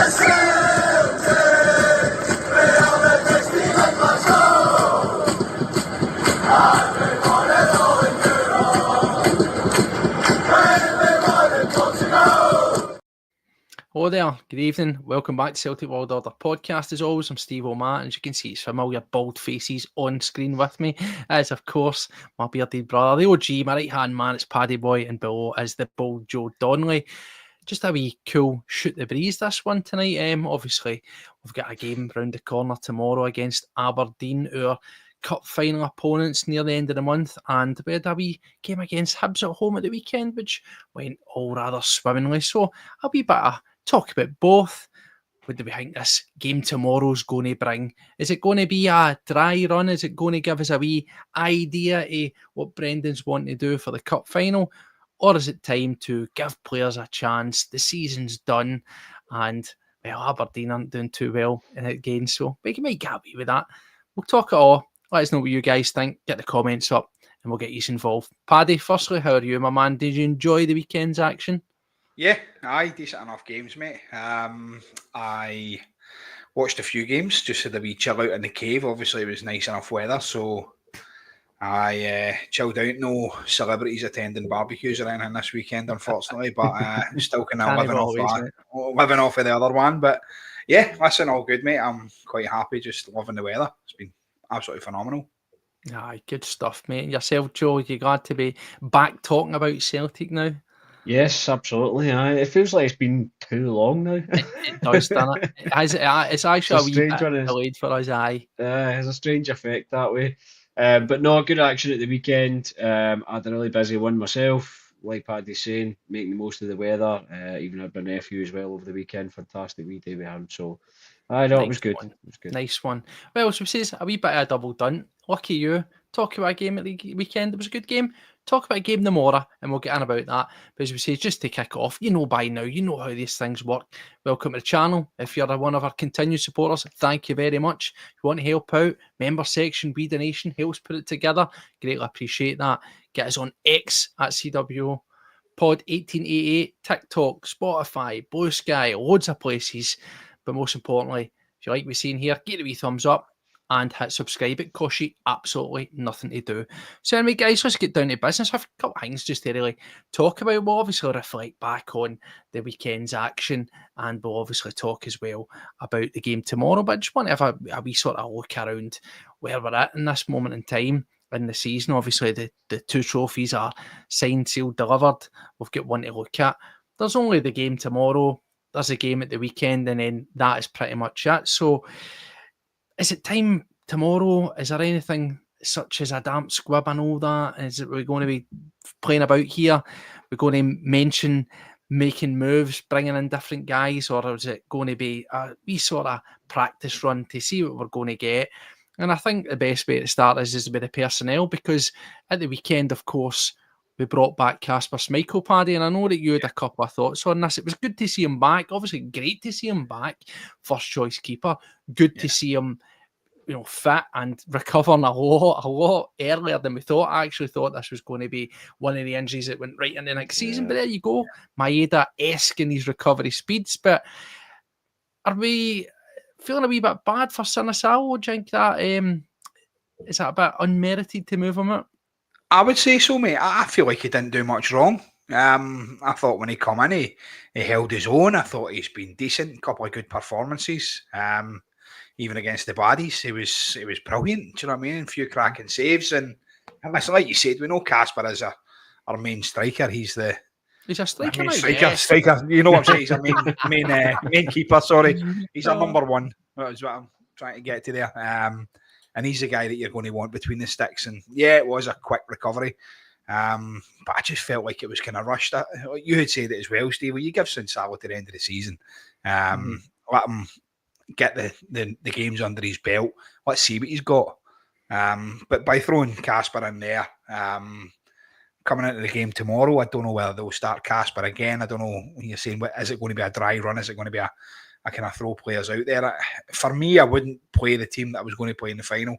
Hello there, good evening, welcome back to Celtic World Order podcast. As always, I'm Steve O'Matt, and as you can see, it's familiar bald faces on screen with me, as of course my bearded brother, the OG, my right hand man, it's Paddy Boy, and below is the bold Joe Donnelly. Just a wee cool shoot the breeze this one tonight. Obviously we've got a game round the corner tomorrow against Aberdeen, our cup final opponents near the end of the month, and we had a wee game against Hibs at home at the weekend, which went all rather swimmingly. So a wee bit of talk about both. What do we think this game tomorrow's going to bring? Is it going to be a dry run? Is it going to give us a wee idea of what Brendan's wanting to do for the cup final? Or is it time to give players a chance? The season's done, and well, Aberdeen aren't doing too well in it again, so we might get away with that. We'll talk it all. Let us know what you guys think. Get the comments up, and we'll get you involved. Paddy, firstly, how are you, my man? Did you enjoy the weekend's action? Yeah, decent enough games, mate. I watched a few games, just had a wee chill out in the cave. Obviously, it was nice enough weather, so I chilled out. No celebrities attending barbecues or anything this weekend, unfortunately, but still kind of living off of the other one. But yeah, listen, all good, mate. I'm quite happy, just loving the weather. It's been absolutely phenomenal. Aye, good stuff, mate. And yourself, Joe, you glad to be back talking about Celtic now? Yes, absolutely. It feels like it's been too long now. It does, doesn't it? It's actually a wee bit delayed for us, aye. It has a strange effect that way. But no, good action at the weekend. I had a really busy one myself, like Paddy's saying, making the most of the weather. Even had my nephew as well over the weekend. Fantastic wee day we had. So, I know it was good. It was good. Nice one. Well, so it says a wee bit of a double done. Lucky you. Talk about a game at the weekend. It was a good game. Talk about a game tomorrow, and we'll get on about that. But as we say, just to kick off, you know by now, you know how these things work. Welcome to the channel. If you're one of our continued supporters, thank you very much. If you want to help out, member section, We Donation helps put it together. Greatly appreciate that. Get us on X at CW Pod 1888, TikTok, Spotify, Blue Sky, loads of places. But most importantly, if you like what we're seeing here, get a wee thumbs up and hit subscribe. It costs you absolutely nothing to do. So anyway, guys, let's get down to business. I have a couple of things just to really talk about. We'll obviously reflect back on the weekend's action, and we'll obviously talk as well about the game tomorrow. But I just want to have a wee sort of look around where we're at in this moment in time in the season. Obviously, the two trophies are signed, sealed, delivered. We've got one to look at. There's only the game tomorrow. There's a game at the weekend, and then that is pretty much it. So is it time tomorrow? Is there anything such as a damp squib and all that? Is it we're going to be playing about here? We're going to mention making moves, bringing in different guys, or is it going to be a wee sort of practice run to see what we're going to get? And I think the best way to start is with the personnel, because at the weekend, of course, we brought back Kasper Schmeichel, Paddy, and I know that you had a couple of thoughts on this. It was good to see him back. Obviously, great to see him back. First choice keeper. Good to see him, fit and recovering a lot earlier than we thought. I actually thought this was going to be one of the injuries that went right into next season. But there you go, Maeda-esque in his recovery speeds. But are we feeling a wee bit bad for Sinisalo? Do you think that is that a bit unmerited to move him out? I would say so, mate. I feel like he didn't do much wrong. I thought when he come in, he held his own. I thought he's been decent. A couple of good performances. Even against the baddies, it was brilliant. Do you know what I mean? A few cracking saves, and listen, like you said, we know Kasper is our main striker. He's a striker. Striker. You know what I'm saying? He's our main keeper. Sorry, he's our number one. That's what I'm trying to get to there. And he's the guy that you're going to want between the sticks. And yeah, it was a quick recovery. But I just felt like it was kind of rushed. You had said it as well, Steve. Well, you give Sinisalo to the end of the season. Let him get the games under his belt. Let's see what he's got. But by throwing Kasper in there, coming into the game tomorrow, I don't know whether they'll start Kasper again. I don't know. You're saying, is it going to be a dry run? Is it going to be a kind of throw players out there? For me, I wouldn't play the team that I was going to play in the final.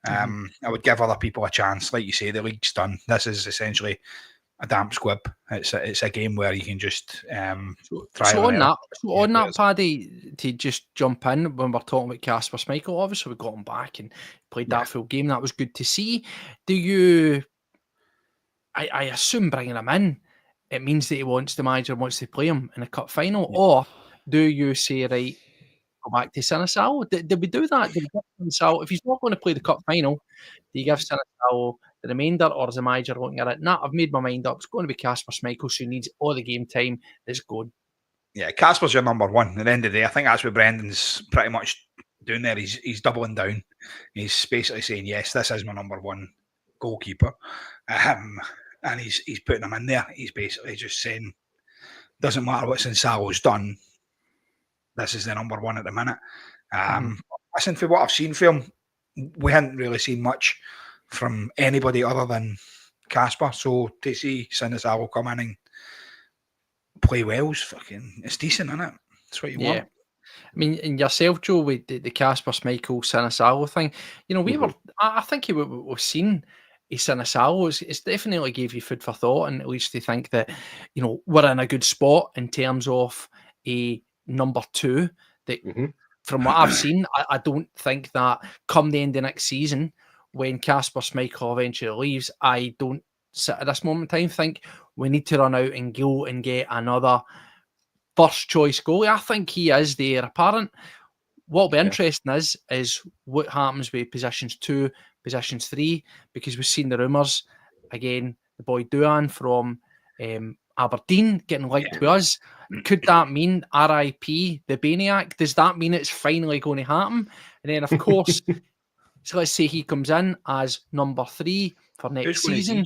I would give other people a chance. Like you say, the league's done. This is essentially a damp squib. It's a game where you can just try. On that, Paddy, to just jump in when we're talking about Kasper Schmeichel? Obviously, we got him back and played that full game. That was good to see. Do you? I assume bringing him in, it means that the manager wants to play him in a cup final, or do you say, right, go back to Sinisawa? Did we do that? Did we give Sinisawa, if he's not going to play the cup final, do you give Sinisawa the remainder, or is the manager looking at it? Nah, I've made my mind up. It's going to be Kasper Schmeichel, so he needs all the game time. Let's go. Yeah, Casper's your number one. At the end of the day, I think that's what Brendan's pretty much doing there. He's doubling down. He's basically saying, yes, this is my number one goalkeeper. And he's putting him in there. He's basically just saying, doesn't matter what Sinisawa's done, this is the number one at the minute. Listen, for what I've seen from him, we hadn't really seen much from anybody other than Kasper. So to see Sinisawa come in and play well is it's decent, isn't it? That's what you want. I mean, and yourself, Joe, with the Kasper Schmeichel Sinisawa thing, I think we've seen a Sinisawa. It's definitely gave you food for thought, and at least to think that, we're in a good spot in terms of a number two. That from what I've seen, I don't think that come the end of next season, when Kasper Schmeichel eventually leaves, I don't sit at this moment in time think we need to run out and go and get another first choice goalie. I think he is the heir apparent. What'll be interesting is what happens with positions 2, positions 3, because we've seen the rumours again. The boy Duan from Aberdeen getting linked with us. Could that mean RIP the Baniac? Does that mean it's finally going to happen? And then, of course, so let's say he comes in as number 3 for next season.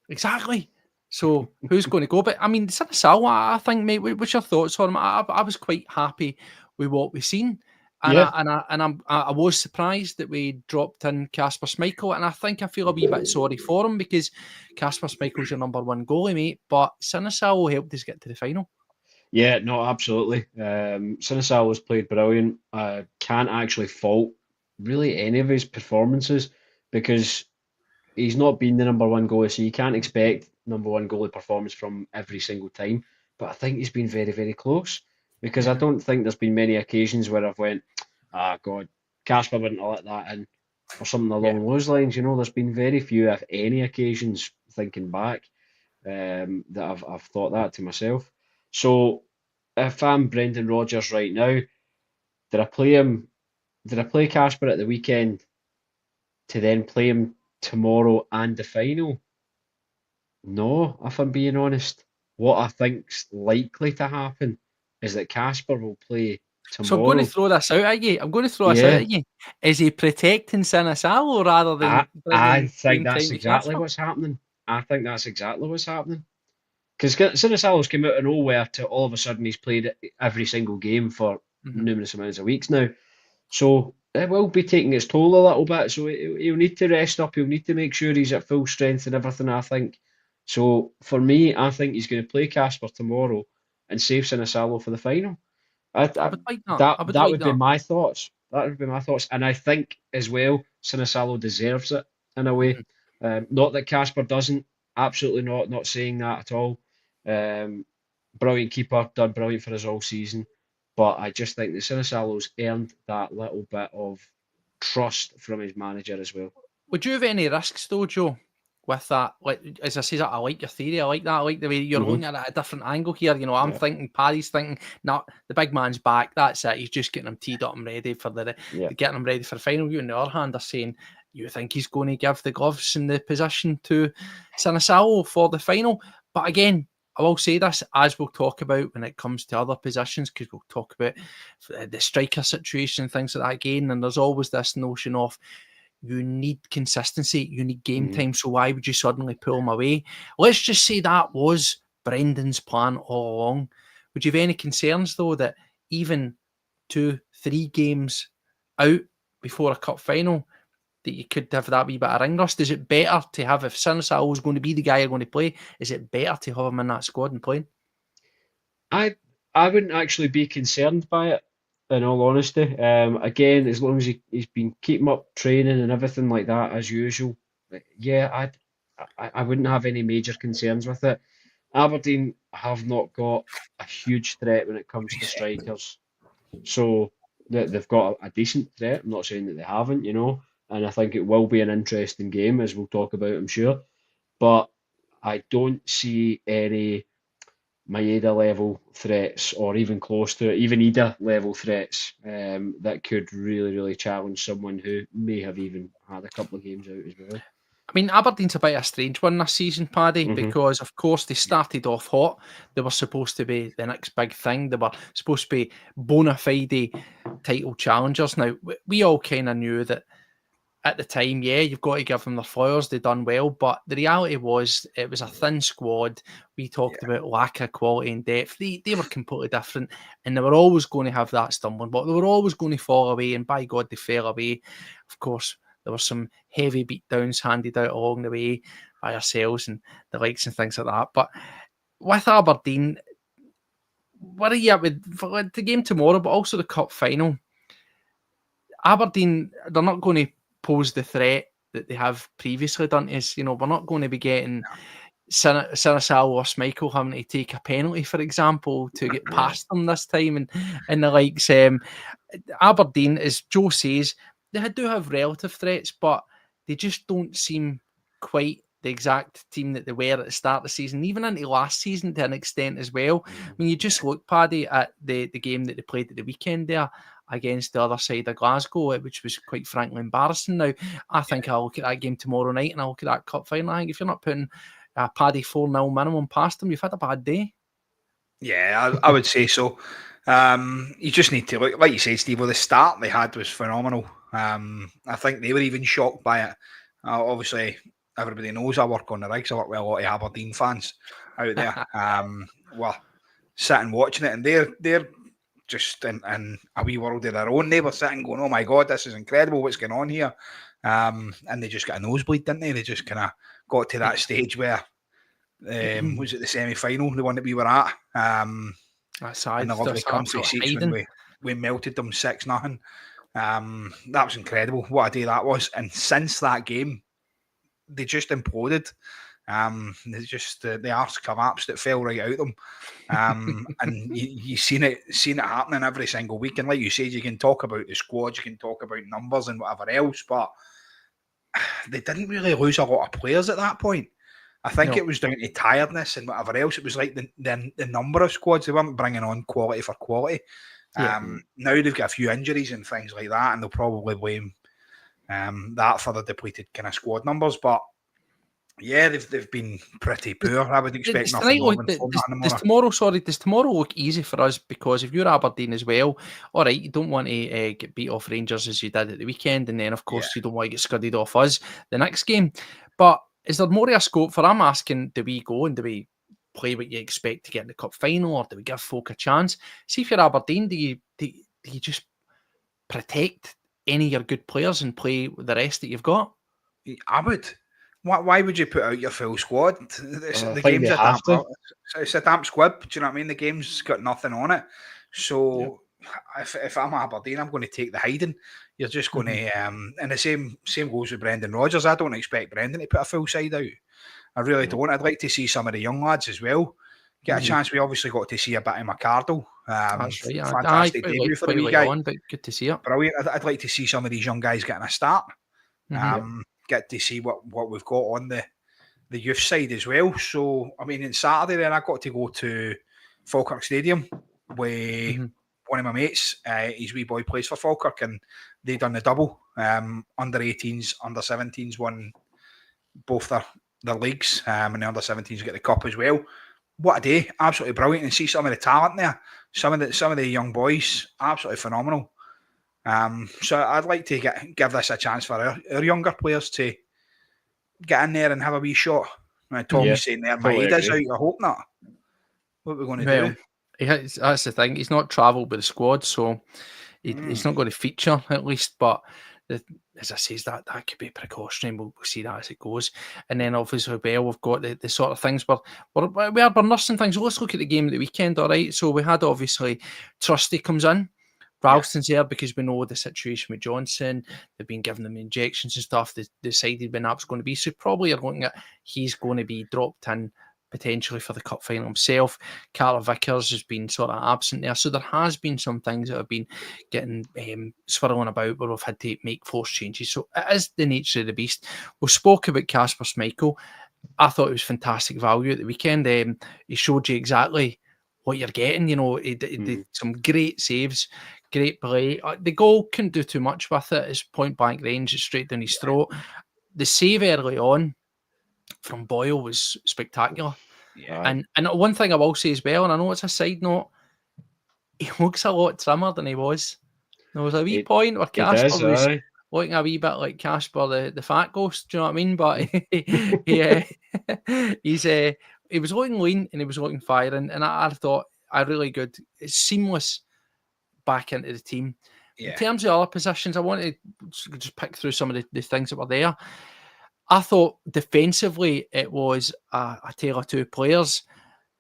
Exactly. So who's going to go? But I mean, Sinisawa, I think, mate. What's your thoughts on him? I was quite happy with what we've seen, and I was surprised that we dropped in Kasper Schmeichel, and I feel a wee bit sorry for him, because Kasper Schmeichel's your number one goalie, mate. But Sinisawa helped us get to the final. Yeah, no, absolutely. Sinisawa's played brilliant. I can't actually fault really any of his performances, because he's not been the number one goalie, so you can't expect number one goalie performance from every single time. But I think he's been very, very close, because I don't think there's been many occasions where I've went, God, Kasper wouldn't have let that in, or something along those lines. There's been very few, if any, occasions, thinking back, that I've thought that to myself. So if I'm BrendanRodgers right now, did I play Kasper at the weekend to then play him tomorrow and the final? No, if I'm being honest. What I think's likely to happen is that Kasper will play tomorrow. So I'm going to throw this out at you. Is he protecting Sinisawa rather than? I think that's exactly what's happening. Because Sinisawa's came out of nowhere to all of a sudden he's played every single game for numerous amounts of weeks now. So it will be taking its toll a little bit. So he'll need to rest up. He'll need to make sure he's at full strength and everything, I think. So for me, I think he's going to play Kasper tomorrow and save Sinisawa for the final. I would like that. That would be my thoughts. That would be my thoughts. And I think as well, Sinisawa deserves it in a way. Not that Kasper doesn't. Absolutely not saying that at all. Brilliant keeper, done brilliant for us all season. But I just think that Sinisawa's earned that little bit of trust from his manager as well. Would you have any risks though, Joe, with that? Like, as I say, I like your theory. I like that. I like the way you're looking at it at a different angle here. I'm thinking, Paddy's thinking, no, the big man's back. That's it. He's just getting him teed up and ready for getting him ready for the final. You, on the other hand, are saying you think he's going to give the gloves in the position to Sinisawa for the final. But again, I will say this, as we'll talk about when it comes to other positions, because we'll talk about the striker situation and things like that again. And there's always this notion of you need consistency, you need game time. So why would you suddenly pull him away? Let's just say that was Brendan's plan all along. Would you have any concerns though that even 2-3 games out before a cup final, that you could have that wee bit of ring rust? Is it better to have, if Sinisawa is going to be the guy you're going to play, is it better to have him in that squad and playing? I wouldn't actually be concerned by it, in all honesty. Again, as long as he's been keeping up training and everything like that as usual, I wouldn't have any major concerns with it. Aberdeen have not got a huge threat when it comes to strikers. So they've got a decent threat. I'm not saying that they haven't, and I think it will be an interesting game, as we'll talk about, I'm sure. But I don't see any Maeda level threats, or even close to it, even Ida level threats, that could really, really challenge someone who may have even had a couple of games out as well. I mean, Aberdeen's a bit of a strange one this season, Paddy, Mhm. because of course they started off hot. They were supposed to be the next big thing. They were supposed to be bona fide title challengers. Now, we all kind of knew that at the time, yeah, you've got to give them their flowers. They done well, but the reality was it was a thin squad. We talked about lack of quality and depth. They were completely different, and they were always going to have that stumbling block. They were always going to fall away, and by God, they fell away. Of course, there were some heavy beatdowns handed out along the way by ourselves and the likes and things like that. But with Aberdeen, what are you at with for the game tomorrow, but also the cup final? Aberdeen, they're not going to pose the threat that they have previously done to us. We're not going to be getting Sinisal or Schmeichel having to take a penalty, for example, to get past them this time, and the likes. Aberdeen, as Joe says, they do have relative threats, but they just don't seem quite the exact team that they were at the start of the season, even into last season to an extent as well. I mean, you just look, Paddy, at the game that they played at the weekend there against the other side of Glasgow, which was quite frankly embarrassing. Now, I think I'll look at that game tomorrow night and I'll look at that cup final. I think if you're not putting Paddy 4-0 minimum past them, you've had a bad day. Yeah, I would say so. You just need to look, like you said, Steve, well, the start they had was phenomenal. I think they were even shocked by it. Obviously, everybody knows I work on the rigs. I work with a lot of Aberdeen fans out there. Well, sitting watching it, and they're just in a wee world of their own. They were sitting going, "Oh my God, this is incredible! What's going on here?" And they just got a nosebleed, didn't they? They just kind of got to that stage where was it the semi-final, the one that we were at? And the lovely comfy seats when we melted them 6-0. That was incredible. What a day that was. And since that game, they just imploded. They just the arse collapse that fell right out of them. And you seen it happening every single week. And like you said, you can talk about the squad, you can talk about numbers and whatever else, but they didn't really lose a lot of players at that point. I think it was down to tiredness and whatever else. It was like the number of squads. They weren't bringing on quality for quality. Now they've got a few injuries and things like that, and they'll probably blame that for the depleted kind of squad numbers. But yeah, they've been pretty poor. I would expect nothing more than does tomorrow look easy for us? Because if you're Aberdeen as well, all right, you don't want to get beat off Rangers as you did at the weekend, and then of course you don't want to get scudded off us the next game. But is there more of a scope for? I'm asking, do we go and do we play what you expect to get in the cup final, or do we give folk a chance? See, if you're Aberdeen, do you just protect any of your good players and play with the rest that you've got? I would. Why would you put out your full squad? The game's it's a damp squib. Do you know what I mean? The game's got nothing on it. So if I'm Aberdeen, I'm going to take the hiding. You're just going to, and the same goes with BrendanRodgers. I don't expect Brendan to put a full side out. I really don't. I'd like to see some of the young lads as well get a chance. We obviously got to see a bit of McArdle. That's right. Fantastic debut for the wee guy. But good to see it. Brilliant. I'd like to see some of these young guys getting a start. Get to see what we've got on the youth side as well. So, I mean, on Saturday then I got to go to Falkirk Stadium with one of my mates. His wee boy plays for Falkirk, and they done the double. Under 18s, under 17s won both their leagues, and the under 17s get the cup as well. What a day. Absolutely brilliant. And see some of the talent there. Some of the young boys, absolutely phenomenal. So I'd like to give this a chance for our younger players to get in there and have a wee shot. Tommy's saying there, Maeda's out. I hope not. What are we going to do? That's the thing. He's not travelled with the squad, so he's not going to feature at least. But as I say, that could be precautionary. We'll see that as it goes. And then obviously, we've got the sort of things we're nursing things. Let's look at the game at the weekend. All right. So we had obviously Trusty comes in. Ralston's there because we know the situation with Johnson. They've been giving them injections and stuff. They decided when that's going to be. So probably you're looking at he's going to be dropped in potentially for the cup final himself. Carter Vickers has been sort of absent there. So there has been some things that have been getting swirling about where we've had to make forced changes. So it is the nature of the beast. We spoke about Kasper Schmeichel. I thought it was fantastic value at the weekend. He showed you exactly what you're getting. He did some great saves, great play. The goal couldn't do too much with it. It's point blank range. It's straight down his throat. The save early on from Boyle was spectacular. Yeah. And one thing I will say as well, and I know it's a side note, he looks a lot trimmer than he was. There was a wee point where Kasper was looking a wee bit like Kasper the fat ghost. Do you know what I mean? But he was looking lean and he was looking firing, and I thought a really good, seamless back into the team. Yeah. In terms of other positions, I want to just pick through some of the things that were there. I thought defensively it was a tale of two players.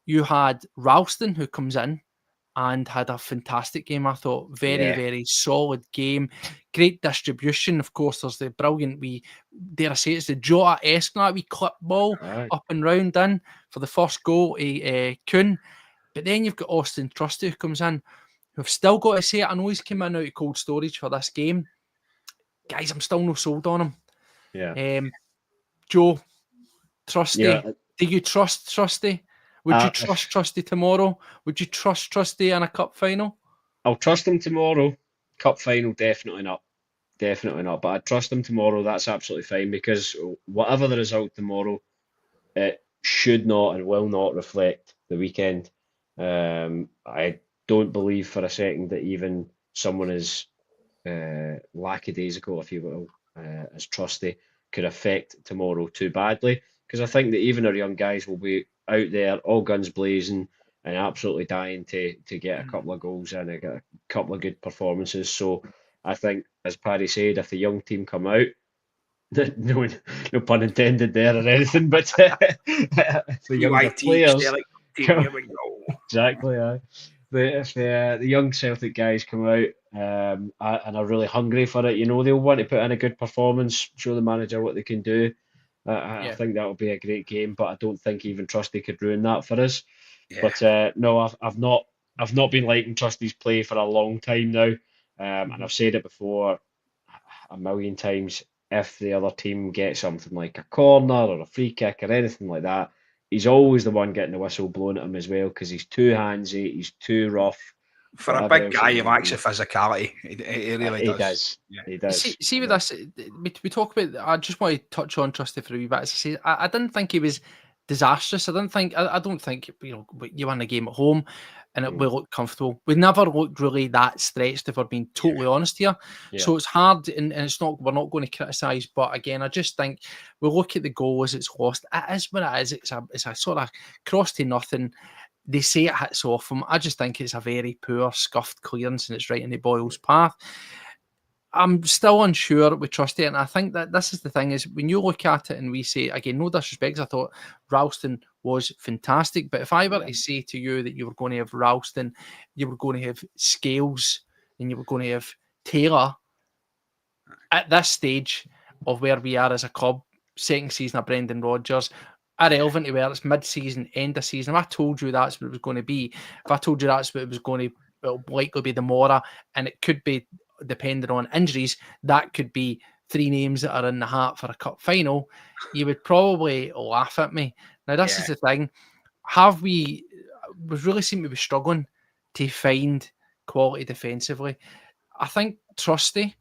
You had Ralston, who comes in and had a fantastic game. I thought very solid game. Great distribution. Of course, there's the brilliant dare I say it's the Jota-esque, that wee clip ball up and round in for the first goal, Kuhn. But then you've got Austin Trusty who comes in. We've still got to say it. I know he's come in out of cold storage for this game. Guys, I'm still not sold on him. Yeah. Joe, Trusty. Yeah. Do you trust Trusty? Would you trust Trusty tomorrow? Would you trust Trusty in a cup final? I'll trust him tomorrow. Cup final, definitely not. Definitely not. But I'd trust him tomorrow. That's absolutely fine, because whatever the result tomorrow, it should not and will not reflect the weekend. I don't believe for a second that even someone as lackadaisical, if you will, as Trusty, could affect tomorrow too badly. Because I think that even our young guys will be out there, all guns blazing, and absolutely dying to get a couple of goals in and get a couple of good performances. So I think, as Paddy said, if the young team come out, no pun intended there or anything, but if the younger players exactly, if the young Celtic guys come out and are really hungry for it, they'll want to put in a good performance, show the manager what they can do. I think that will be a great game, but I don't think even Trusty could ruin that for us. Yeah. But no, I've not been liking Trusty's play for a long time now, and I've said it before a million times. If the other team gets something like a corner or a free kick or anything like that, he's always the one getting the whistle blown at him as well, because he's too handsy, he's too rough. For a big guy, he lacks the physicality. He really does. He does. See with this, we talk about. I just want to touch on Trusty for a wee bit. As I say, I didn't think he was disastrous. I don't think you win the game at home and it will look comfortable. We never looked really that stretched, if we're being totally honest here. Yeah. So it's hard, and it's not. We're not going to criticise, but again, I just think we look at the goal as it's lost. It is what it is. It's a sort of cross to nothing. They say it hits off him. I just think it's a very poor, scuffed clearance, and it's right in the Boyle's path. I'm still unsure with Trusty, and I think that this is the thing, is when you look at it and we say, again, no disrespect, I thought Ralston was fantastic, but if I were to say to you that you were going to have Ralston, you were going to have Scales, and you were going to have Taylor, at this stage of where we are as a club, second season of BrendanRodgers, irrelevant to where it's mid-season, end of season, if I told you that's what it was going to be, if I told you that's what it was going to, it'll likely be the Mora, and it could be, depending on injuries, that could be 3 names that are in the hat for a cup final, you would probably laugh at me. Now, this is the thing. We really seem to be struggling to find quality defensively. I think Trusty,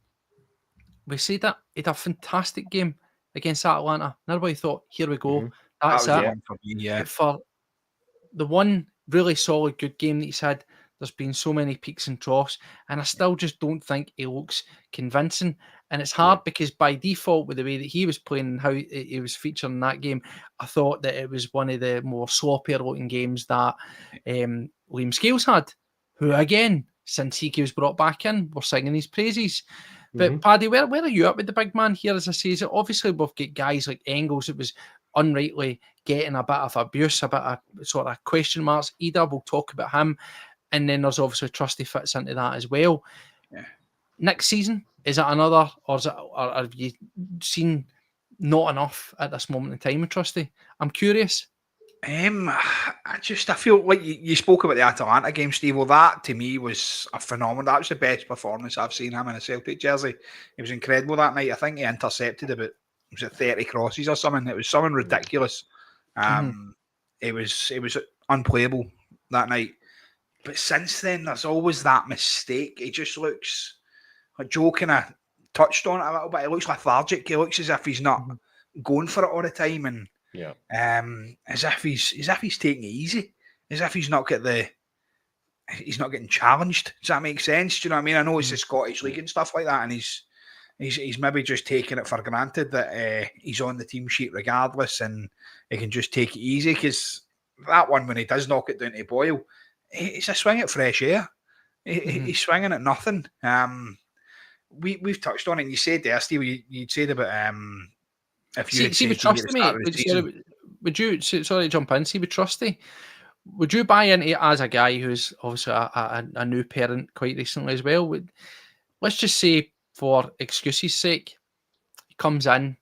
we said that, he had a fantastic game against Atlanta. And everybody thought, here we go. That's it. For the one really solid good game that he's had, there's been so many peaks and troughs, and I still just don't think he looks convincing. And it's hard because by default, with the way that he was playing and how he was featured in that game, I thought that it was one of the more sloppier looking games that Liam Scales had, who again, since he was brought back in, we're singing his praises. But Paddy, where are you at with the big man here? As I say, obviously we've got guys like Engels that was unrightly getting a bit of abuse, a bit of sort of question marks. Ida, we'll talk about him. And then there's obviously Trusty fits into that as well. Yeah. Next season, is it another, or have you seen not enough at this moment in time with Trusty? I'm curious. I feel like you spoke about the Atalanta game, Steve. Well, that to me was a phenomenal. That was the best performance I've seen him in a Celtic jersey. It was incredible that night. I think he intercepted about 30 crosses or something. It was something ridiculous. It was unplayable that night. But since then, there's always that mistake. He just looks. Joe kind of touched on it a little bit. He looks lethargic. He looks as if he's not going for it all the time, and as if he's taking it easy, as if he's not getting challenged. Does that make sense? Do you know what I mean? I know it's the Scottish League and stuff like that, and he's maybe just taking it for granted that he's on the team sheet regardless, and he can just take it easy. Because that one, when he does knock it down to Boyle, it's a swing at fresh air. He's swinging at nothing. We've touched on it. And you said there, Steve, you said about if you would trust me. Would you? Sorry to jump in. See, with Trusty, would you buy into it as a guy who's obviously a new parent quite recently as well? Let's just say, for excuses' sake, he comes in,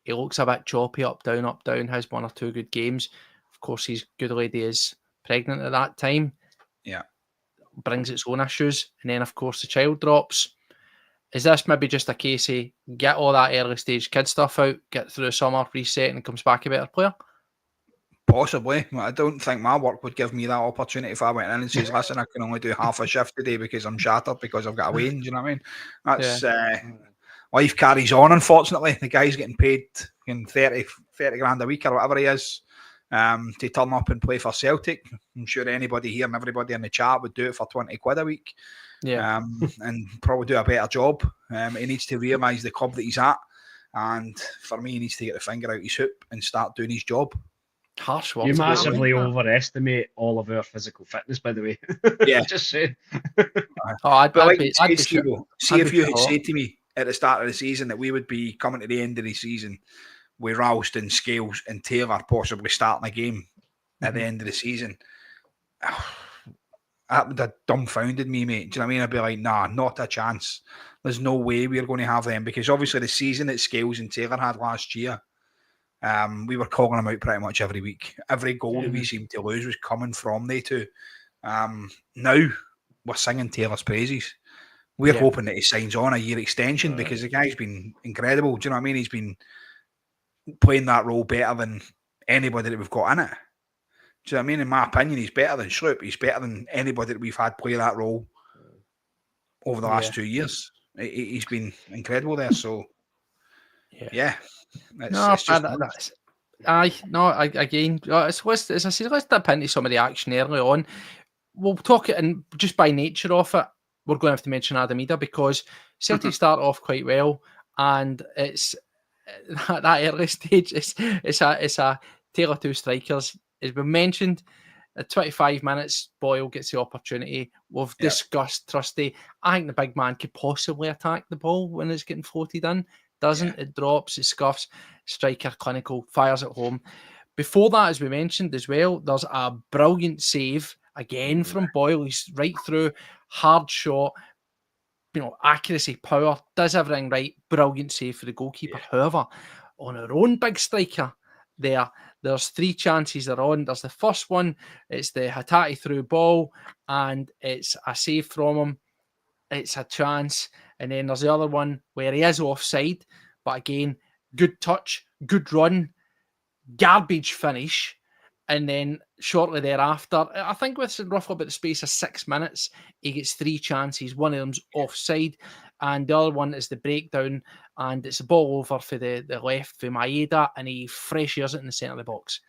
he looks a bit choppy, up down, has one or two good games. Of course, his good lady is pregnant at that time. Yeah, brings its own issues, and then of course the child drops. Is this maybe just a case of get all that early stage kid stuff out, get through the summer, reset, and comes back a better player? Possibly. I don't think my work would give me that opportunity if I went in and says, listen, I can only do half a shift today because I'm shattered because I've got a wean. Do you know what I mean? That's life carries on, unfortunately. The guy's getting paid in 30 grand a week or whatever he is to turn up and play for Celtic. I'm sure anybody here and everybody in the chat would do it for 20 quid a week. Yeah. And probably do a better job. He needs to realise the club that he's at. And for me, he needs to get the finger out his hoop and start doing his job. Harsh words. You massively overestimate all of our physical fitness, by the way. Yeah. Just saying. See if you had said to me at the start of the season that we would be coming to the end of the season with Ralston, Scales and Taylor possibly starting a game at the end of the season, that would have dumbfounded me, mate. Do you know what I mean? I'd be like, nah, not a chance. There's no way we're going to have them, because obviously the season that Scales and Taylor had last year, we were calling them out pretty much every week. Every goal that we seemed to lose was coming from they two. Now we're singing Taylor's praises. We're hoping that he signs on a year extension because the guy's been incredible. Do you know what I mean? He's been playing that role better than anybody that we've got in it. Do you know what I mean? In my opinion, he's better than Schlupp. He's better than anybody that we've had play that role over the last 2 years. He's been incredible there. So, again, as I said, let's dip into some of the action early on. We'll talk it, and just by nature of it, we're going to have to mention Adam Ida, because Celtic start off quite well, and it's that early stage. It's a tale of two strikers. As we mentioned, at 25 minutes, Boyle gets the opportunity. We've discussed Trusty. I think the big man could possibly attack the ball when it's getting floated in. Doesn't. It drops, it scuffs. Striker, clinical, fires at home. Before that, as we mentioned as well, there's a brilliant save again from Boyle. He's right through, hard shot, accuracy, power, does everything right. Brilliant save for the goalkeeper. However, on our own big striker, there's three chances they're on. There's the first one, it's the Hatate through ball, and it's a save from him. It's a chance. And then there's the other one where he is offside, but again, good touch, good run, garbage finish. And then shortly thereafter, I think with roughly about the space of 6 minutes, he gets three chances. One of them's offside, and the other one is the breakdown, and it's a ball over for the left for Maeda, and he fresh airs it in the centre of the box.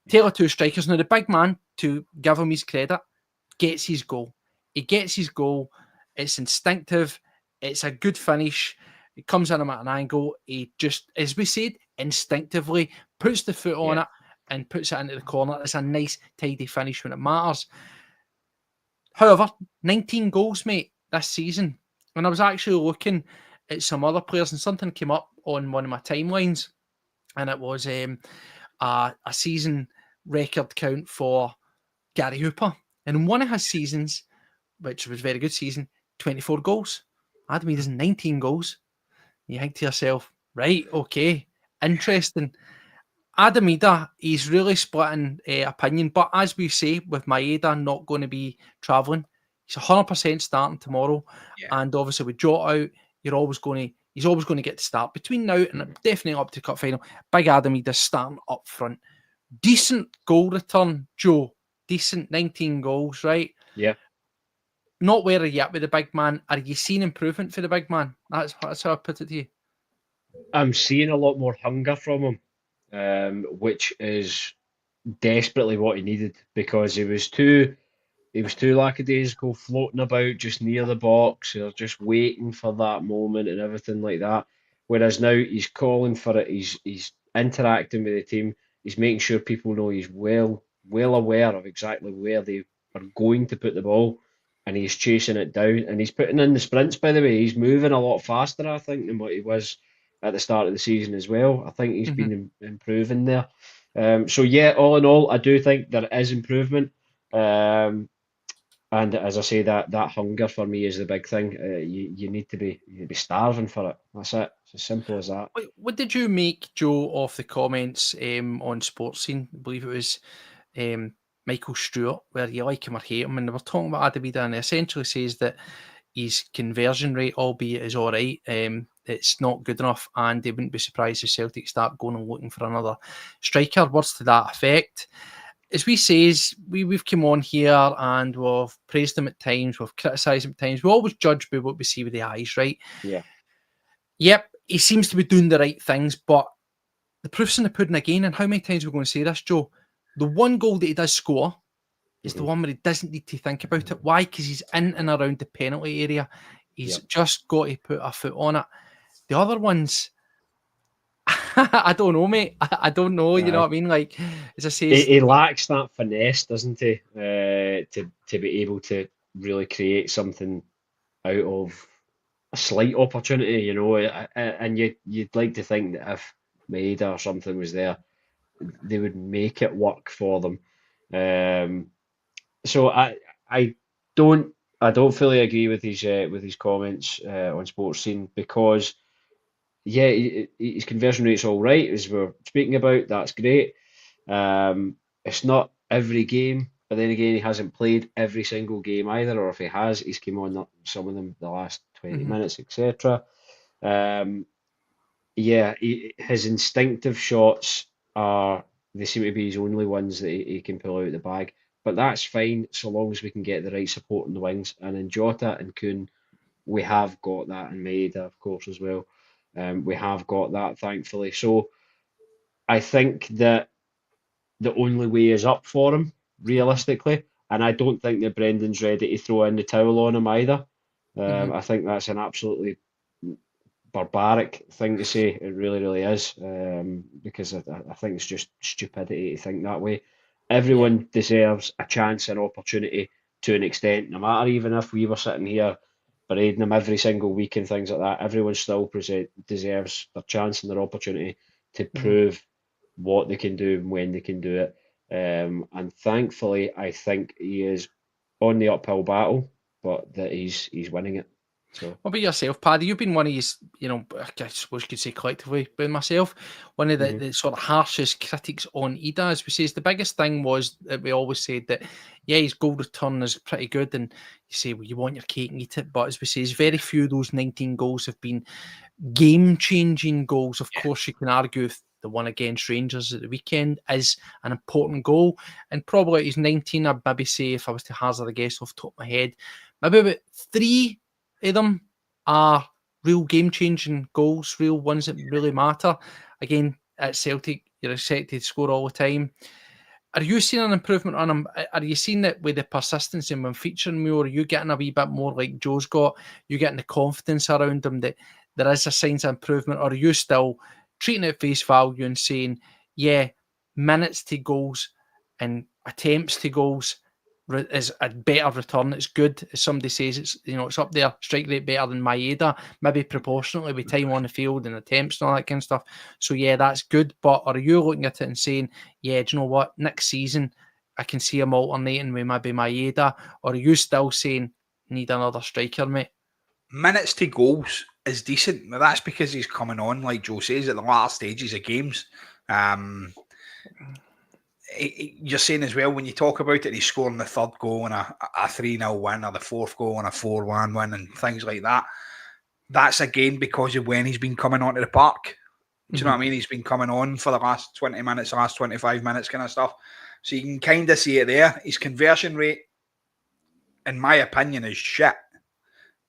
Taylor two strikers. Now, the big man, to give him his credit, gets his goal. He gets his goal. It's instinctive. It's a good finish. It comes in him at an angle. He just, as we said, instinctively puts the foot on it and puts it into the corner. It's a nice, tidy finish when it matters. However, 19 goals, mate, this season. And I was actually looking at some other players, and something came up on one of my timelines, and it was a season record count for Gary Hooper. And in one of his seasons, which was a very good season, 24 goals. Adam Ida's 19 goals. You think to yourself, right, okay, interesting. Adamida, he's really splitting opinion, but as we say, with Maeda not going to be travelling, he's 100% starting tomorrow, and obviously with Jota out, he's always going to get to start between now and definitely up to cup final. Big Adamida starting up front, decent goal return, Joe, decent 19 goals, right? Yeah. Not where are you at with the big man? Are you seeing improvement for the big man? That's how I put it to you. I'm seeing a lot more hunger from him, which is desperately what he needed, because he was too lackadaisical, floating about just near the box, or just waiting for that moment and everything like that. Whereas now he's calling for it, he's interacting with the team, he's making sure people know he's well aware of exactly where they are going to put the ball, and he's chasing it down, and he's putting in the sprints. By the way, he's moving a lot faster, I think, than what he was at the start of the season as well. I think he's been improving there. So yeah, all in all, I do think there is improvement. And as I say, that hunger for me is the big thing. You need to be starving for it. That's it. It's as simple as that. What did you make, Joe, of the comments on Sports Scene? I believe it was Michael Stewart, where you like him or hate him, and they were talking about Adamida, and he essentially says that his conversion rate, albeit, is all right. It's not good enough, and they wouldn't be surprised if Celtic start going and looking for another striker. Words to that effect. As we say, we've come on here and we've praised him at times, we've criticised him at times. We always judge by what we see with the eyes, right? Yeah. Yep, he seems to be doing the right things, but the proof's in the pudding again. And how many times are we going to say this, Joe? The one goal that he does score is the one where he doesn't need to think about it. Why? Because he's in and around the penalty area. He's just got to put a foot on it. The other ones, I don't know, mate. I don't know. You know what I mean? Like, as I say, he lacks that finesse, doesn't he? To be able to really create something out of a slight opportunity, you know. And you'd like to think that if Maeda or something was there, they would make it work for them. So I don't fully agree with his comments on Sports Scene, because yeah, his conversion rate's all right, as we're speaking about. That's great. It's not every game, but then again, he hasn't played every single game either, or if he has, he's come on some of them the last 20 minutes, etc. Yeah, his instinctive shots they seem to be his only ones that he can pull out of the bag. But that's fine, so long as we can get the right support in the wings. And in Jota and Kuhn, we have got that, and Maeda, of course, as well. We have got that, thankfully. So I think that the only way is up for him, realistically. And I don't think that Brendan's ready to throw in the towel on him either. I think that's an absolutely barbaric thing to say. It really, really is. Because I think it's just stupidity to think that way. Everyone deserves a chance and opportunity to an extent, no matter even if we were sitting here berating them every single week and things like that. Everyone still deserves their chance and their opportunity to prove what they can do and when they can do it. And thankfully, I think he is on the uphill battle, but that he's winning it. So. What about yourself, Paddy? You've been one of these, I suppose you could say collectively, with myself, one of the sort of harshest critics on Ida. As we say, the biggest thing was that we always said that, yeah, his goal return is pretty good, and you say, well, you want your cake and eat it. But as we say, very few of those 19 goals have been game-changing goals. Of course, you can argue if the one against Rangers at the weekend is an important goal, and probably his 19, I'd maybe say, if I was to hazard a guess off the top of my head, maybe about 3 of them are real game-changing goals, real ones that really matter. Again, at Celtic, you're expected to score all the time. Are you seeing an improvement on him? Are you seeing that with the persistence and when featuring more? Are you getting a wee bit more like Joe's got? You getting the confidence around him that there is a signs of improvement? Or are you still treating it at face value and saying, yeah, minutes to goals and attempts to goals is a better return? It's good, as somebody says, it's up there, strike rate better than Maeda, maybe proportionately with time on the field and attempts and all that kind of stuff. So yeah, that's good. But are you looking at it and saying, yeah, do you know what, next season I can see him alternating with maybe Maeda? Or are you still saying need another striker, mate? Minutes to goals is decent. That's because he's coming on, like Joe says, at the latter stages of games. You're saying as well, when you talk about it, he's scoring the third goal and a 3-0 win, or the fourth goal and a 4-1 win and things like that. That's again because of when he's been coming onto the park. Do you know what I mean? He's been coming on for the last 20 minutes, the last 25 minutes kind of stuff. So you can kind of see it there. His conversion rate, in my opinion, is shit.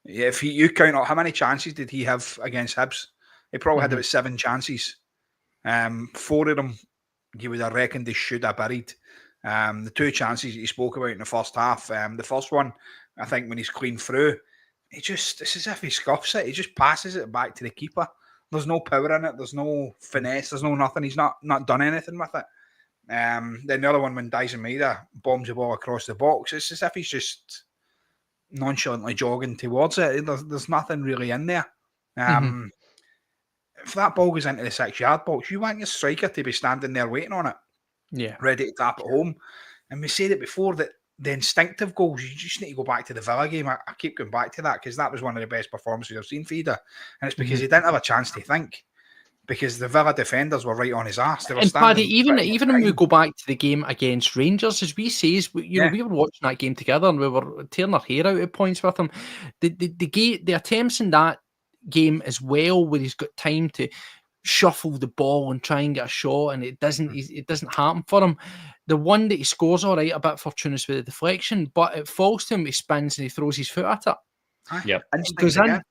If you count out how many chances did he have against Hibs, he probably had about 7 chances. 4 of them you would have reckoned they should have buried. The 2 chances he spoke about in the first half, the first one, I think when he's clean through, it's as if he scuffs it. He just passes it back to the keeper. There's no power in it. There's no finesse. There's no nothing. He's not done anything with it. Then the other one, when Dyson Maeda bombs the ball across the box, it's as if he's just nonchalantly jogging towards it. There's nothing really in there. If that ball goes into the 6-yard box, you want your striker to be standing there waiting on it, ready to tap it home. And we said it before that the instinctive goals, you just need to go back to the Villa game. I keep going back to that because that was one of the best performances I've seen for Ida. And it's because he didn't have a chance to think, because the Villa defenders were right on his ass. They were and standing. Paddy, even when we go back to the game against Rangers, as we say, we were watching that game together and we were tearing our hair out at points with him. The attempts in that game as well, where he's got time to shuffle the ball and try and get a shot, and it doesn't happen for him. The one that he scores all right, a bit fortuitous with the deflection, but it falls to him, he spins and he throws his foot at it. Yeah, and it goes in,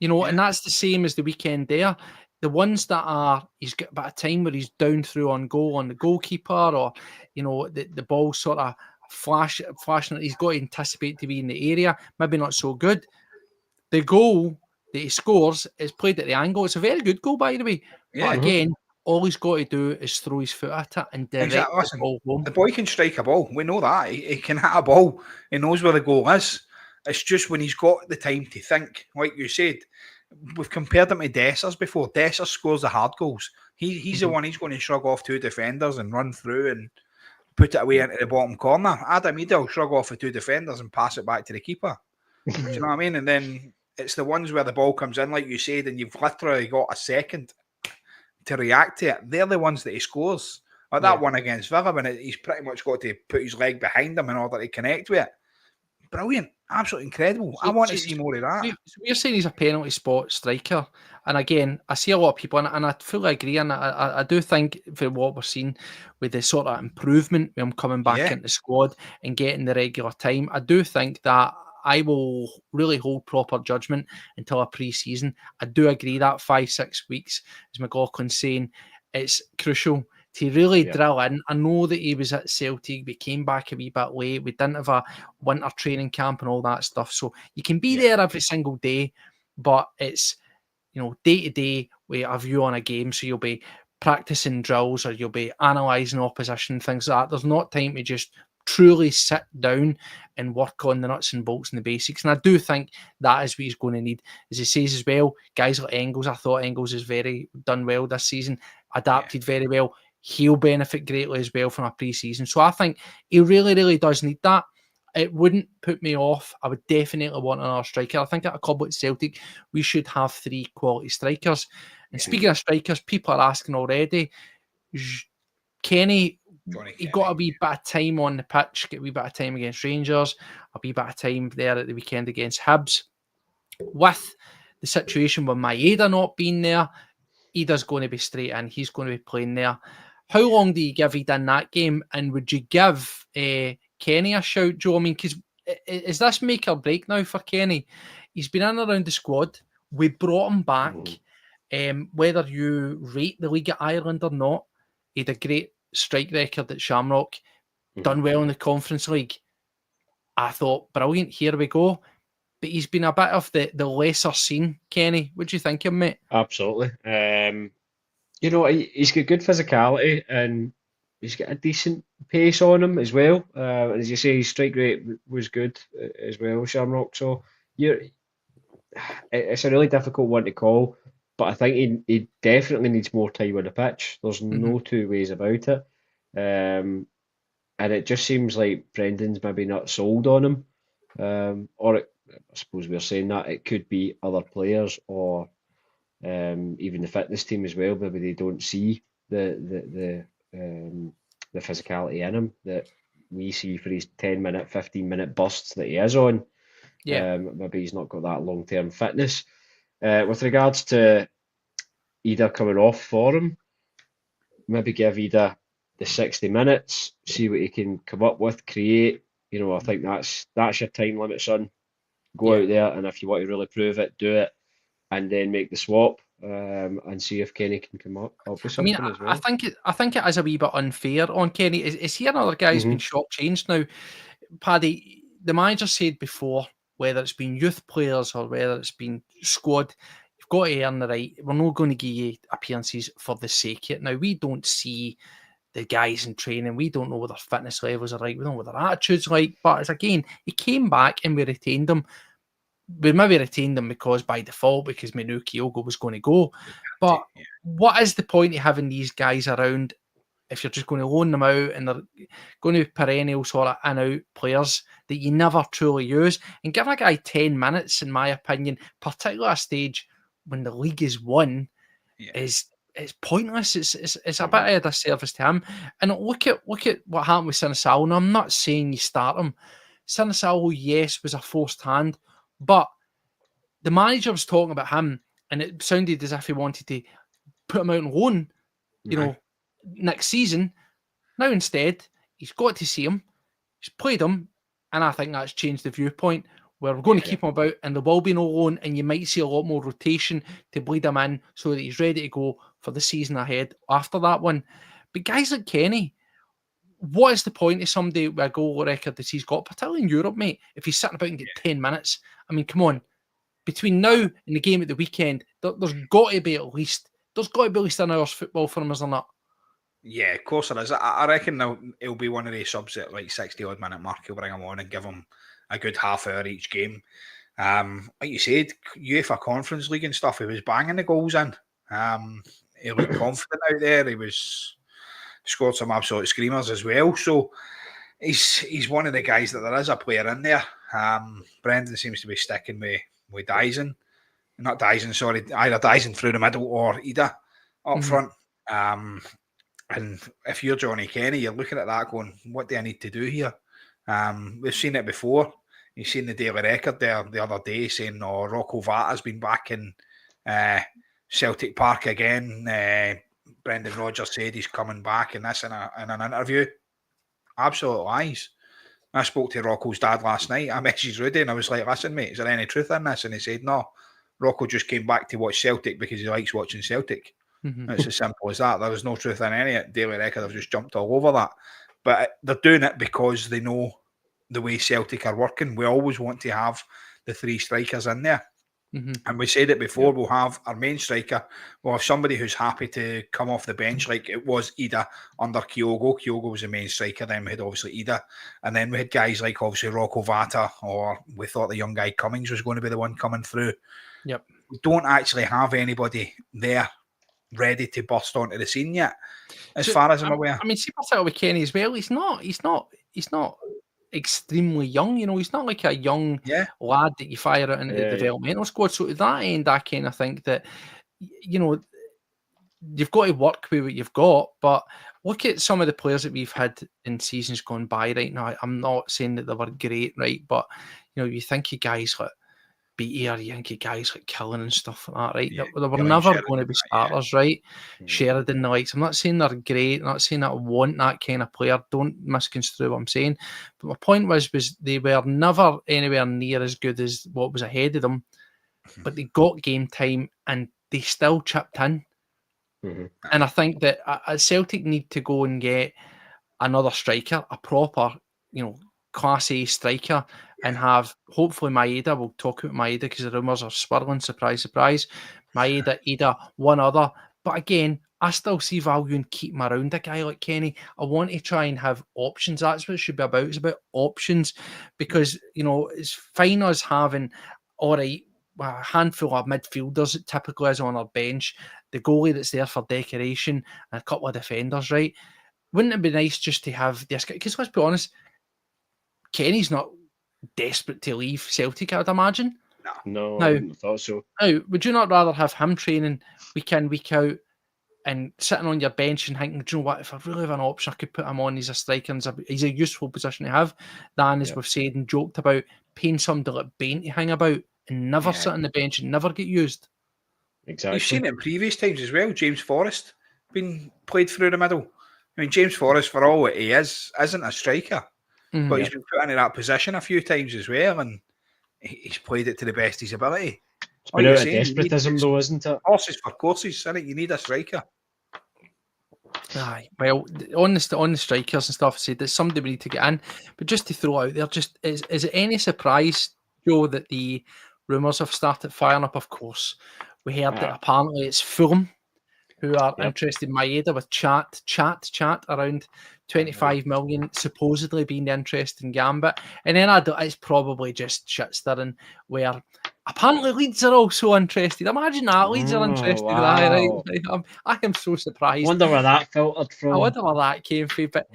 and that's the same as the weekend there. The ones that are, he's got a bit of time where he's down through on goal on the goalkeeper, or the ball sort of flashing. He's got to anticipate to be in the area, maybe not so good. The goal that he scores is played at the angle. It's a very good goal, by the way. But again, all he's got to do is throw his foot at it and direct the ball home. The boy can strike a ball. We know that. He can hit a ball. He knows where the goal is. It's just when he's got the time to think, like you said, we've compared him to Dessers before. Dessers scores the hard goals. He's the one, he's going to shrug off 2 defenders and run through and put it away into the bottom corner. Adam Ida will shrug off the 2 defenders and pass it back to the keeper. Do you know what I mean? And then it's the ones where the ball comes in, like you said, and you've literally got a second to react to it. They're the ones that he scores. Like that one against Villa, when he's pretty much got to put his leg behind him in order to connect with it. Brilliant. Absolutely incredible. I want to see more of that. So we're saying he's a penalty spot striker. And again, I see a lot of people, and I fully agree, and I do think for what we're seeing with the sort of improvement with him coming back into the squad and getting the regular time, I do think that I will really hold proper judgment until a pre-season. I do agree that 5-6 weeks, as McLaughlin's saying, it's crucial to really drill in. I know that he was at Celtic, we came back a wee bit late, we didn't have a winter training camp and all that stuff, so you can be there every single day, but it's day to day with a view on a game, so you'll be practicing drills or you'll be analysing opposition, things like that. There's not time to just truly sit down and work on the nuts and bolts and the basics, and I do think that is what he's going to need. As he says as well, guys like Engels, I thought Engels has done well this season, adapted very well. He'll benefit greatly as well from a pre-season, so I think he really, really does need that. It wouldn't put me off. I would definitely want another striker. I think at a club like Celtic, we should have 3 quality strikers. And speaking of strikers, people are asking already, Kenny, he got a wee bit of time on the pitch, get a wee bit of time against Rangers, a wee bit of time there at the weekend against Hibs. With the situation with Maeda not being there, Ida's going to be straight in. He's going to be playing there. How long do you give Ida in that game? And would you give Kenny a shout, Joe? I mean, because is this make or break now for Kenny? He's been in and around the squad. We brought him back. Whether you rate the League of Ireland or not, he had a great strike record at Shamrock, done well in the Conference League. I thought, brilliant, here we go. But he's been a bit of the lesser seen, Kenny. What do you think of him, mate? Absolutely. He's got good physicality and he's got a decent pace on him as well. As you say, his strike rate was good as well, Shamrock. So it's a really difficult one to call, but I think he definitely needs more time on the pitch. There's no 2 ways about it. And it just seems like Brendan's maybe not sold on him. I suppose we're saying that it could be other players or even the fitness team as well. Maybe they don't see the the physicality in him that we see for his 10-minute, 15-minute bursts that he is on. Yeah. Maybe he's not got that long-term fitness. With regards to Ida coming off for him, maybe give Ida the 60 minutes, see what he can come up with, create. I think that's your time limit, son. Go out there, and if you want to really prove it, do it, and then make the swap and see if Kenny can come up with I mean, something as I well. think it is a wee bit unfair on Kenny. Is he another guy who's been shortchanged now? Paddy, the manager said before, whether it's been youth players or whether it's been squad, you've got to earn the right. We're not going to give you appearances for the sake of it. Now, we don't see the guys in training. We don't know what their fitness levels are like. We don't know what their attitude's like. But again, he came back and we retained him. We maybe retained him because by default, because we knew Kyogo was going to go. But what is the point of having these guys around if you're just going to loan them out and they're going to be perennial sort of in-out players that you never truly use? And give a guy 10 minutes, in my opinion, particularly at a stage when the league is won, is pointless. It's a bit of a disservice to him. And look at what happened with Sinisalo. Now, I'm not saying you start him. Sinisalo, yes, was a forced hand, but the manager was talking about him, and it sounded as if he wanted to put him out on loan, next season. Now, instead, he's got to see him. He's played him, and I think that's changed the viewpoint. Where we're going to keep him about, and there will be no loan, and you might see a lot more rotation to bleed him in so that he's ready to go for the season ahead after that one. But guys like Kenny, what is the point of somebody with a goal record that he's got, particularly in Europe, mate, if he's sitting about and get 10 minutes? I mean, come on. Between now and the game at the weekend, there's got to be at least an hour's football for him, is there not? Yeah, of course there is. I reckon it'll be one of the subs at like 60-odd minute mark. He'll bring him on and give him a good half hour each game. Like you said, UEFA Conference League and stuff, he was banging the goals in. He looked confident out there. He scored some absolute screamers as well. So he's one of the guys that there is a player in there. Brendan seems to be sticking with Dyson. Not Dyson, sorry. Either Dyson through the middle or Ida up front. And if you're Johnny Kenny, you're looking at that going, what do I need to do here? We've seen it before. You've seen the Daily Record there the other day saying, Rocco Vata's been back in Celtic Park again. BrendanRodgers said he's coming back in an interview. Absolute lies. I spoke to Rocco's dad last night. I messaged Rudy and I was like, listen, mate, is there any truth in this? And he said, no, Rocco just came back to watch Celtic because he likes watching Celtic. It's as simple as that. There was no truth in any of it. Daily Record have just jumped all over that. But they're doing it because they know the way Celtic are working. We always want to have the three strikers in there. And we said it before, we'll have our main striker. We'll have somebody who's happy to come off the bench like it was Ida under Kyogo. Kyogo was the main striker. Then we had obviously Ida. And then we had guys like obviously Rocco Vata, or we thought the young guy Cummings was going to be the one coming through. Yep. We don't actually have anybody there ready to burst onto the scene yet, as far as I'm aware. I mean, see, particularly with Kenny as well, he's not extremely young. He's not like a young lad that you fire out into the developmental squad. So to that end, I kind of think that you've got to work with what you've got. But look at some of the players that we've had in seasons gone by. Right now, I'm not saying that they were great, right? But you think of guys like Beatty or Yankee, guys like Killen and stuff like that, right? They were never going to be starters, right? Sheridan, the likes. I'm not saying they're great. I'm not saying that I want that kind of player. Don't misconstrue what I'm saying. But my point was they were never anywhere near as good as what was ahead of them. But they got game time and they still chipped in. And I think that Celtic need to go and get another striker, a proper, Class A striker, and have hopefully Maeda. We'll talk about Maeda because the rumours are swirling. Surprise, surprise. Maeda, Ida, one other. But again, I still see value in keeping around a guy like Kenny. I want to try and have options. That's what it should be about. It's about options because, it's fine us having, all right, a handful of midfielders that typically is on our bench, the goalie that's there for decoration, and a couple of defenders, right? Wouldn't it be nice just to have this guy? Because let's be honest, Kenny's not desperate to leave Celtic, I'd imagine. No, I wouldn't have thought so. Now, would you not rather have him training week in, week out and sitting on your bench and thinking, do you know what, if I really have an option, I could put him on. He's a striker and he's a useful position to have, than, as we've said and joked about, paying somebody like Bain to hang about and never sit on the bench and never get used. Exactly. You've seen it in previous times as well. James Forrest been played through the middle. I mean, James Forrest, for all that he isn't a striker, but he's been put into that position a few times as well, and he's played it to the best of his ability. It's been out of despotism, though, isn't it? Horses for courses, isn't it? You need a striker. Aye, well, on the strikers and stuff, I said that somebody we need to get in, but just to throw out there, just is it any surprise, Joe, that the rumours have started firing up? Of course, we heard that apparently it's Fulham who are interested in Maeda, with chat around 25 million supposedly being the interest in Gambit, and then it's probably just shit stirring where apparently Leeds are also interested. Imagine that, Leeds are interested. Wow. I am so surprised. I wonder where that filtered from. I wonder where that came from, but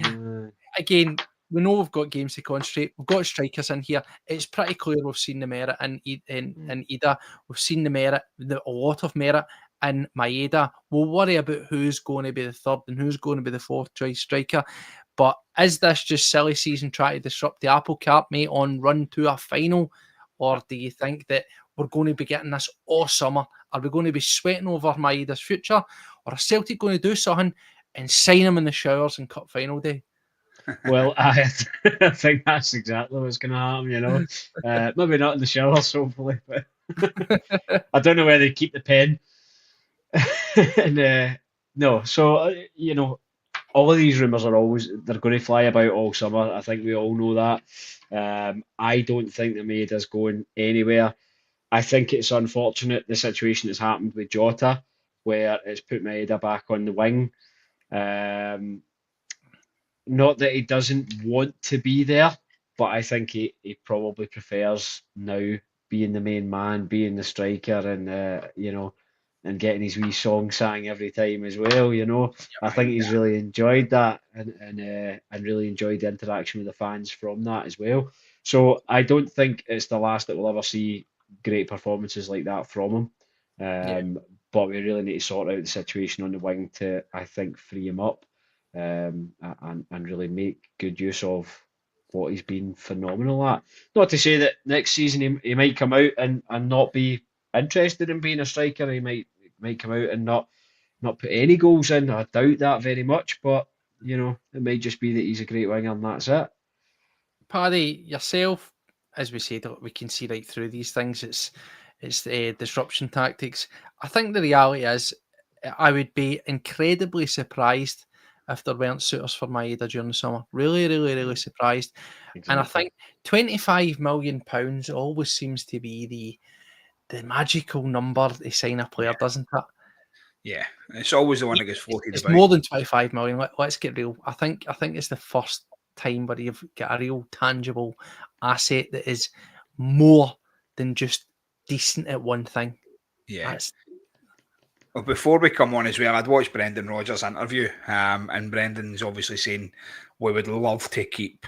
again, we know we've got games to concentrate. We've got strikers in here. It's pretty clear we've seen the merit in Ida. We've seen the merit, a lot of merit in Maeda. We'll worry about who's going to be the third and who's going to be the fourth choice striker. But is this just silly season trying to disrupt the apple cart, mate, on run to a final? Or do you think that we're going to be getting this all summer? Are we going to be sweating over Maeda's future? Or are Celtic going to do something and sign him in the showers and cup final day? Well, I think that's exactly what's going to happen, you know. Maybe not in the showers, hopefully, but I don't know where they keep the pen. And no, so you know, all of these rumours they're going to fly about all summer. I think we all know that. I don't think that Maeda's going anywhere. I think it's unfortunate the situation that's happened with Jota, where it's put Maeda back on the wing. Not that he doesn't want to be there, but I think he probably prefers now being the main man, being the striker, and you know, and getting his wee song sang every time as well. You know, I think he's really enjoyed that, and really enjoyed the interaction with the fans from that as well. So I don't think it's the last that we'll ever see great performances like that from him. But we really need to sort out the situation on the wing to, I think, free him up. And really make good use of what he's been phenomenal at. Not to say that next season he might come out and not be interested in being a striker. He might come out and not put any goals in. I doubt that very much, but you know, it might just be that he's a great winger and that's it. Paddy, yourself, as we said, we can see right through these things. It's the disruption tactics. I think the reality is, I would be incredibly surprised if there weren't suitors for Maeda during the summer. Really, really, really surprised. Exactly. And I think £25 million always seems to be the magical number to sign a player, doesn't it? Yeah, it's always the one that gets floated about. It's about. more than 25 million. Let's get real. I think it's the first time where you've got a real tangible asset that is more than just decent at one thing. Yeah. Well, before we come on as well, I'd watched BrendanRodgers' interview, and Brendan's obviously saying we would love to keep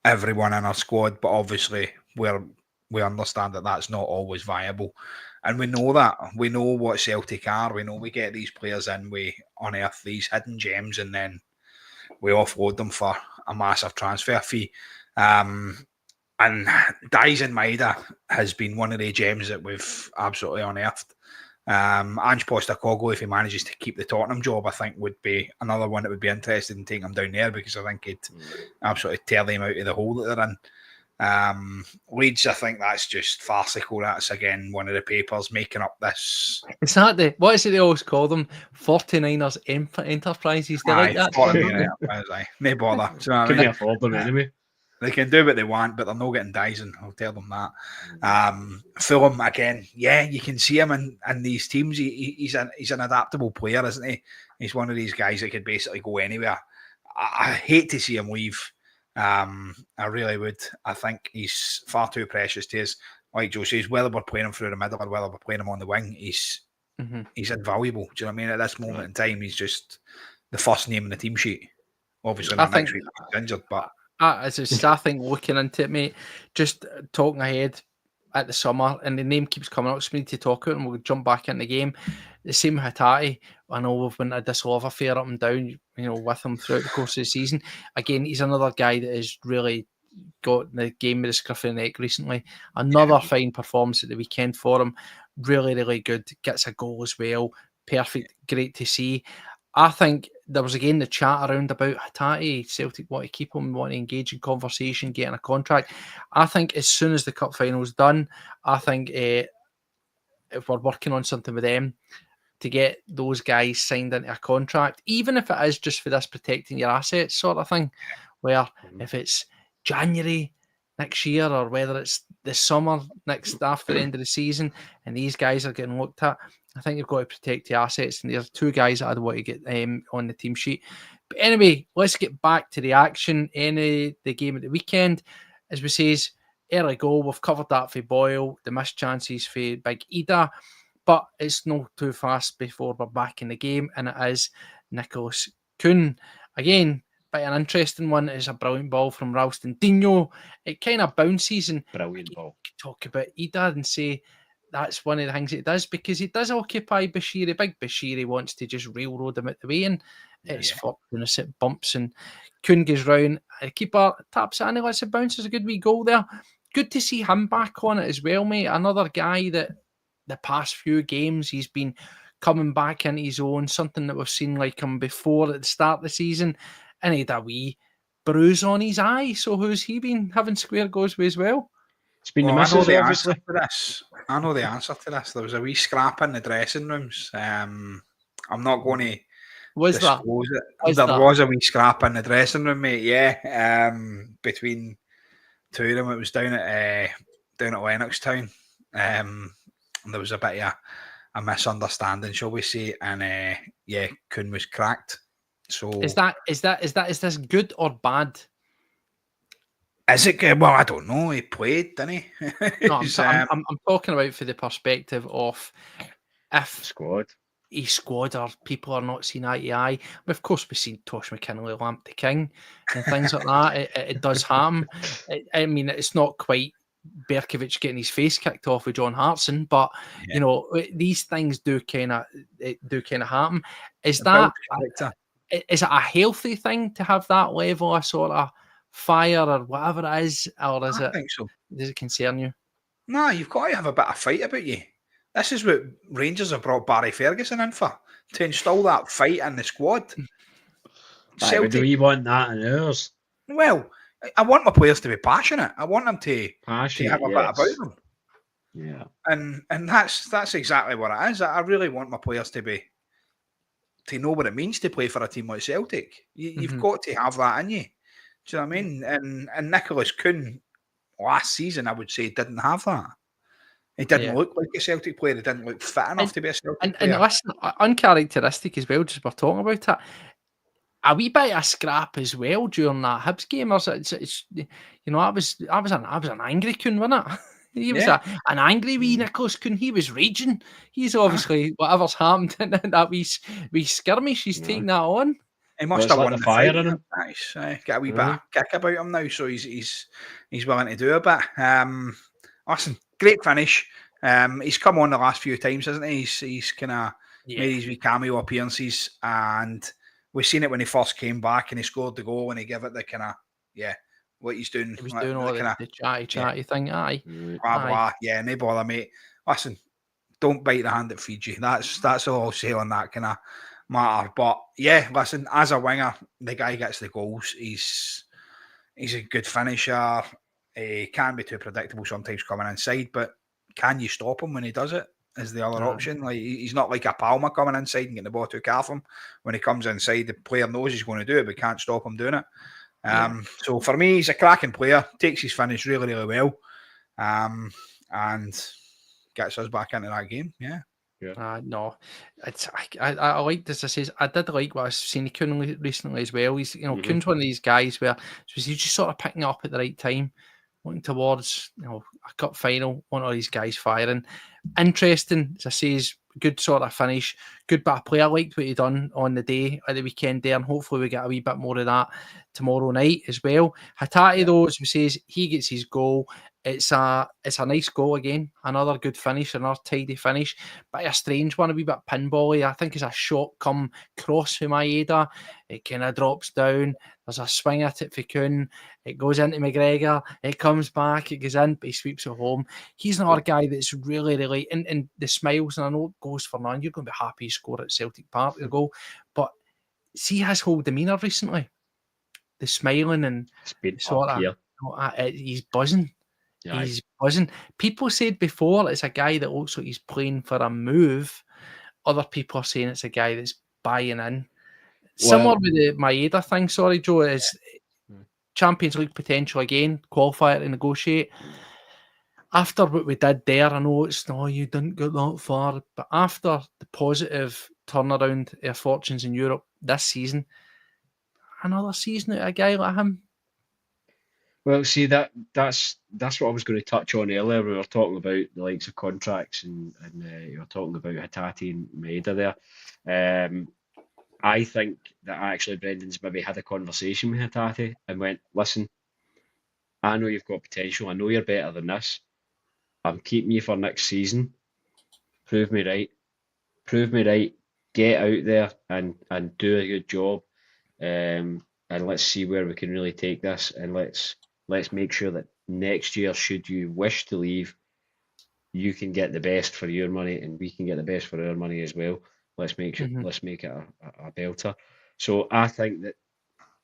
everyone in our squad, but obviously we understand that that's not always viable. And we know that. We know what Celtic are. We know we get these players in, we unearth these hidden gems, and then we offload them for a massive transfer fee. And Daizen Maeda has been one of the gems that we've absolutely unearthed. Ange Postecoglou, if he manages to keep the Tottenham job, I think would be another one that would be interested in taking him down there, because I think it'd absolutely tear them out of the hole that they're in. Leeds, I think that's just farcical. That's again one of the papers making up this. Is that what is it they always call them? 49ers enterprises. They like that. No bother. Couldn't afford them anyway. They can do what they want, but they're not getting Dyson. I'll tell them that. Fulham, again, you can see him in these teams. He's an adaptable player, isn't he? He's one of these guys that could basically go anywhere. I hate to see him leave. I really would. I think he's far too precious to us. Like Joe says, whether we're playing him through the middle or whether we're playing him on the wing, he's invaluable. Do you know what I mean? At this moment in time, he's just the first name in the team sheet. Obviously, next week he's injured, but... I think looking into it, mate, just talking ahead, at the summer, and the name keeps coming up, so we need to talk about it, and we'll jump back in the game. The same with Hatate. I know we've been a love affair up and down, with him throughout the course of the season. Again, he's another guy that has really got the game with the scruff of the neck recently. Another fine performance at the weekend for him. Really, really good. Gets a goal as well. Perfect. Great to see. I think there was again the chat around about Hatate. Celtic want to keep him, want to engage in conversation, getting a contract. I think as soon as the cup final's done, I think if we're working on something with them to get those guys signed into a contract, even if it is just for this protecting your assets sort of thing, where if it's January next year or whether it's the summer next after the end of the season and these guys are getting looked at, I think you've got to protect the assets, and there's two guys that I'd want to get on the team sheet. But anyway, let's get back to the action in the game at the weekend. As we says, early goal, we've covered that for Boyle, the missed chances for Big Ida, but it's not too fast before we're back in the game, and it is Nicholas Kuhn. Again, bit of an interesting one. It's a brilliant ball from Ralston Dino. It kind of bounces, and Brilliant ball. Talk about Ida and say that's one of the things it does, because he does occupy Bashiri. Big Bashiri wants to just railroad him out the way, and it's fortunate it bumps, and Kuhn goes round. The keeper taps it in, and lets it bounce. It's a good wee goal there. Good to see him back on it as well, mate. Another guy that the past few games he's been coming back into his own, something that we've seen like him before at the start of the season, and he had a wee bruise on his eye. So who's he been having square goes with as well? It's been the missus, obviously. I know the answer to this. There was a wee scrap in the dressing rooms. I'm not going to disclose it. There was a wee scrap in the dressing room, mate. Yeah, between two of them. It was down at Lennoxtown. There was a bit of a misunderstanding, shall we say? And Kuhn was cracked. So is this good or bad? Is it good? Well, I don't know. He played, didn't he? No, I'm talking about for the perspective of if his squad or people are not seen eye to eye. Of course, we've seen Tosh McKinley lamp the king and things like that. It does happen. I mean, it's not quite Berkovic getting his face kicked off with John Hartson, but these things do kind of happen. Is it a healthy thing to have that level of sort of fire or whatever it is, or is I think so. Does it concern you? No, you've got to have a bit of fight about you. This is what Rangers have brought Barry Ferguson in for, to install that fight in the squad. Celtic, do we want that in ours? Well, I want my players to be passionate. I want them to have a bit about them. Yeah, and that's exactly what it is. I really want my players to know what it means to play for a team like Celtic. You've got to have that in you. Do you know what I mean? And Nicholas Kuhn last season, I would say, didn't have that. He didn't look like a Celtic player. He didn't look fit enough to be a Celtic player. And listen, uncharacteristic as well, just we're talking about it. A wee bit of scrap as well during that Hibs game. I was an angry Kuhn, wasn't it? He was an angry wee Nicholas Kuhn. He was raging. He's obviously whatever's happened in that wee skirmish. He's taking that on. He must have won the fire fight. in him. Nice. Got a wee bit of kick about him now, so he's willing to do a bit. Listen, great finish. He's come on the last few times, hasn't he? He's kind of made his wee cameo appearances, and we've seen it when he first came back and he scored the goal and he gave it the kind of what he's doing. He was doing all the chatty thing. Aye. Blah. Yeah, no bother, mate. Listen, don't bite the hand that feeds you. That's all I'll say on that kind of matter. But yeah, listen, as a winger, the guy gets the goals. He's a good finisher. He can be too predictable sometimes coming inside, but can you stop him when he does it? Is the other option. Like, he's not like a Palmer coming inside and getting the ball too calf him. When he comes inside, the player knows he's going to do it, but can't stop him doing it. So for me, he's a cracking player. Takes his finish really, really well, and gets us back into that game. Yeah. No, I like this. I says I did like what I've seen Kuhn recently as well. He's Kuhn's one of these guys where he's just sort of picking up at the right time, looking towards a cup final. One of these guys firing, interesting. As I say, good sort of finish, good bit of play. I liked what he done on the day at the weekend there, and hopefully we get a wee bit more of that tomorrow night as well. Hatate though, as we says, he gets his goal. it's a nice goal again, another good finish, another tidy finish, but a strange one, a wee bit pinball-y. I think it's a shot come cross from Maeda, it kind of drops down, there's a swing at it for Kuhn, it goes into McGregor, it comes back, it goes in, but he sweeps it home. He's another guy that's really, and the smiles, and I know it goes for none, you're going to be happy he scored at Celtic Park, the goal, but see his whole demeanour recently, the smiling and It's been sort up of, here. he's buzzing. Yeah, He's buzzing. People said before it's a guy that looks like he's playing for a move. Other people are saying it's a guy that's buying in. Similar well, with the Maeda thing, sorry, Joe, is Champions League potential again, qualifier to negotiate. After what we did there, I know it's no, you didn't get that far, but after the positive turnaround of fortunes in Europe this season, another season out of a guy like him. well, see that's what I was going to touch on earlier. We were talking about the likes of contracts, and you were talking about Hatate and Maeda there. I think that actually Brendan's maybe had a conversation with Hatate and went, listen, I know you've got potential. I know you're better than this. I'm keeping you for next season. Prove me right. Prove me right. Get out there and do a good job. And let's see where we can really take this. And let's make sure that next year, should you wish to leave, you can get the best for your money, and we can get the best for our money as well. Let's make it a belter. So I think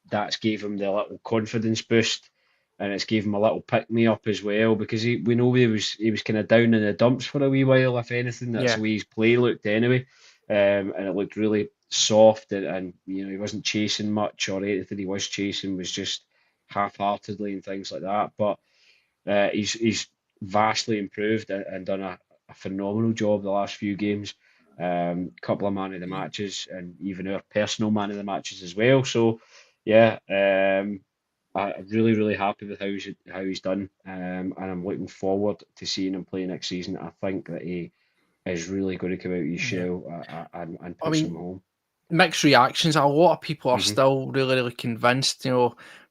that's gave him the little confidence boost, and it's gave him a little pick me up as well, because we know he was kind of down in the dumps for a wee while. If anything, that's the way his play looked anyway, and it looked really soft, and he wasn't chasing much, or anything he was chasing was just half-heartedly and things like that. But he's vastly improved and done a phenomenal job the last few games. Couple of man of the matches, and even our personal man of the matches as well. So yeah, I'm really happy with how he's done, and I'm looking forward to seeing him play next season. I think that he is really going to come out of his shell and put some home. Mixed reactions. A lot of people are still really convinced.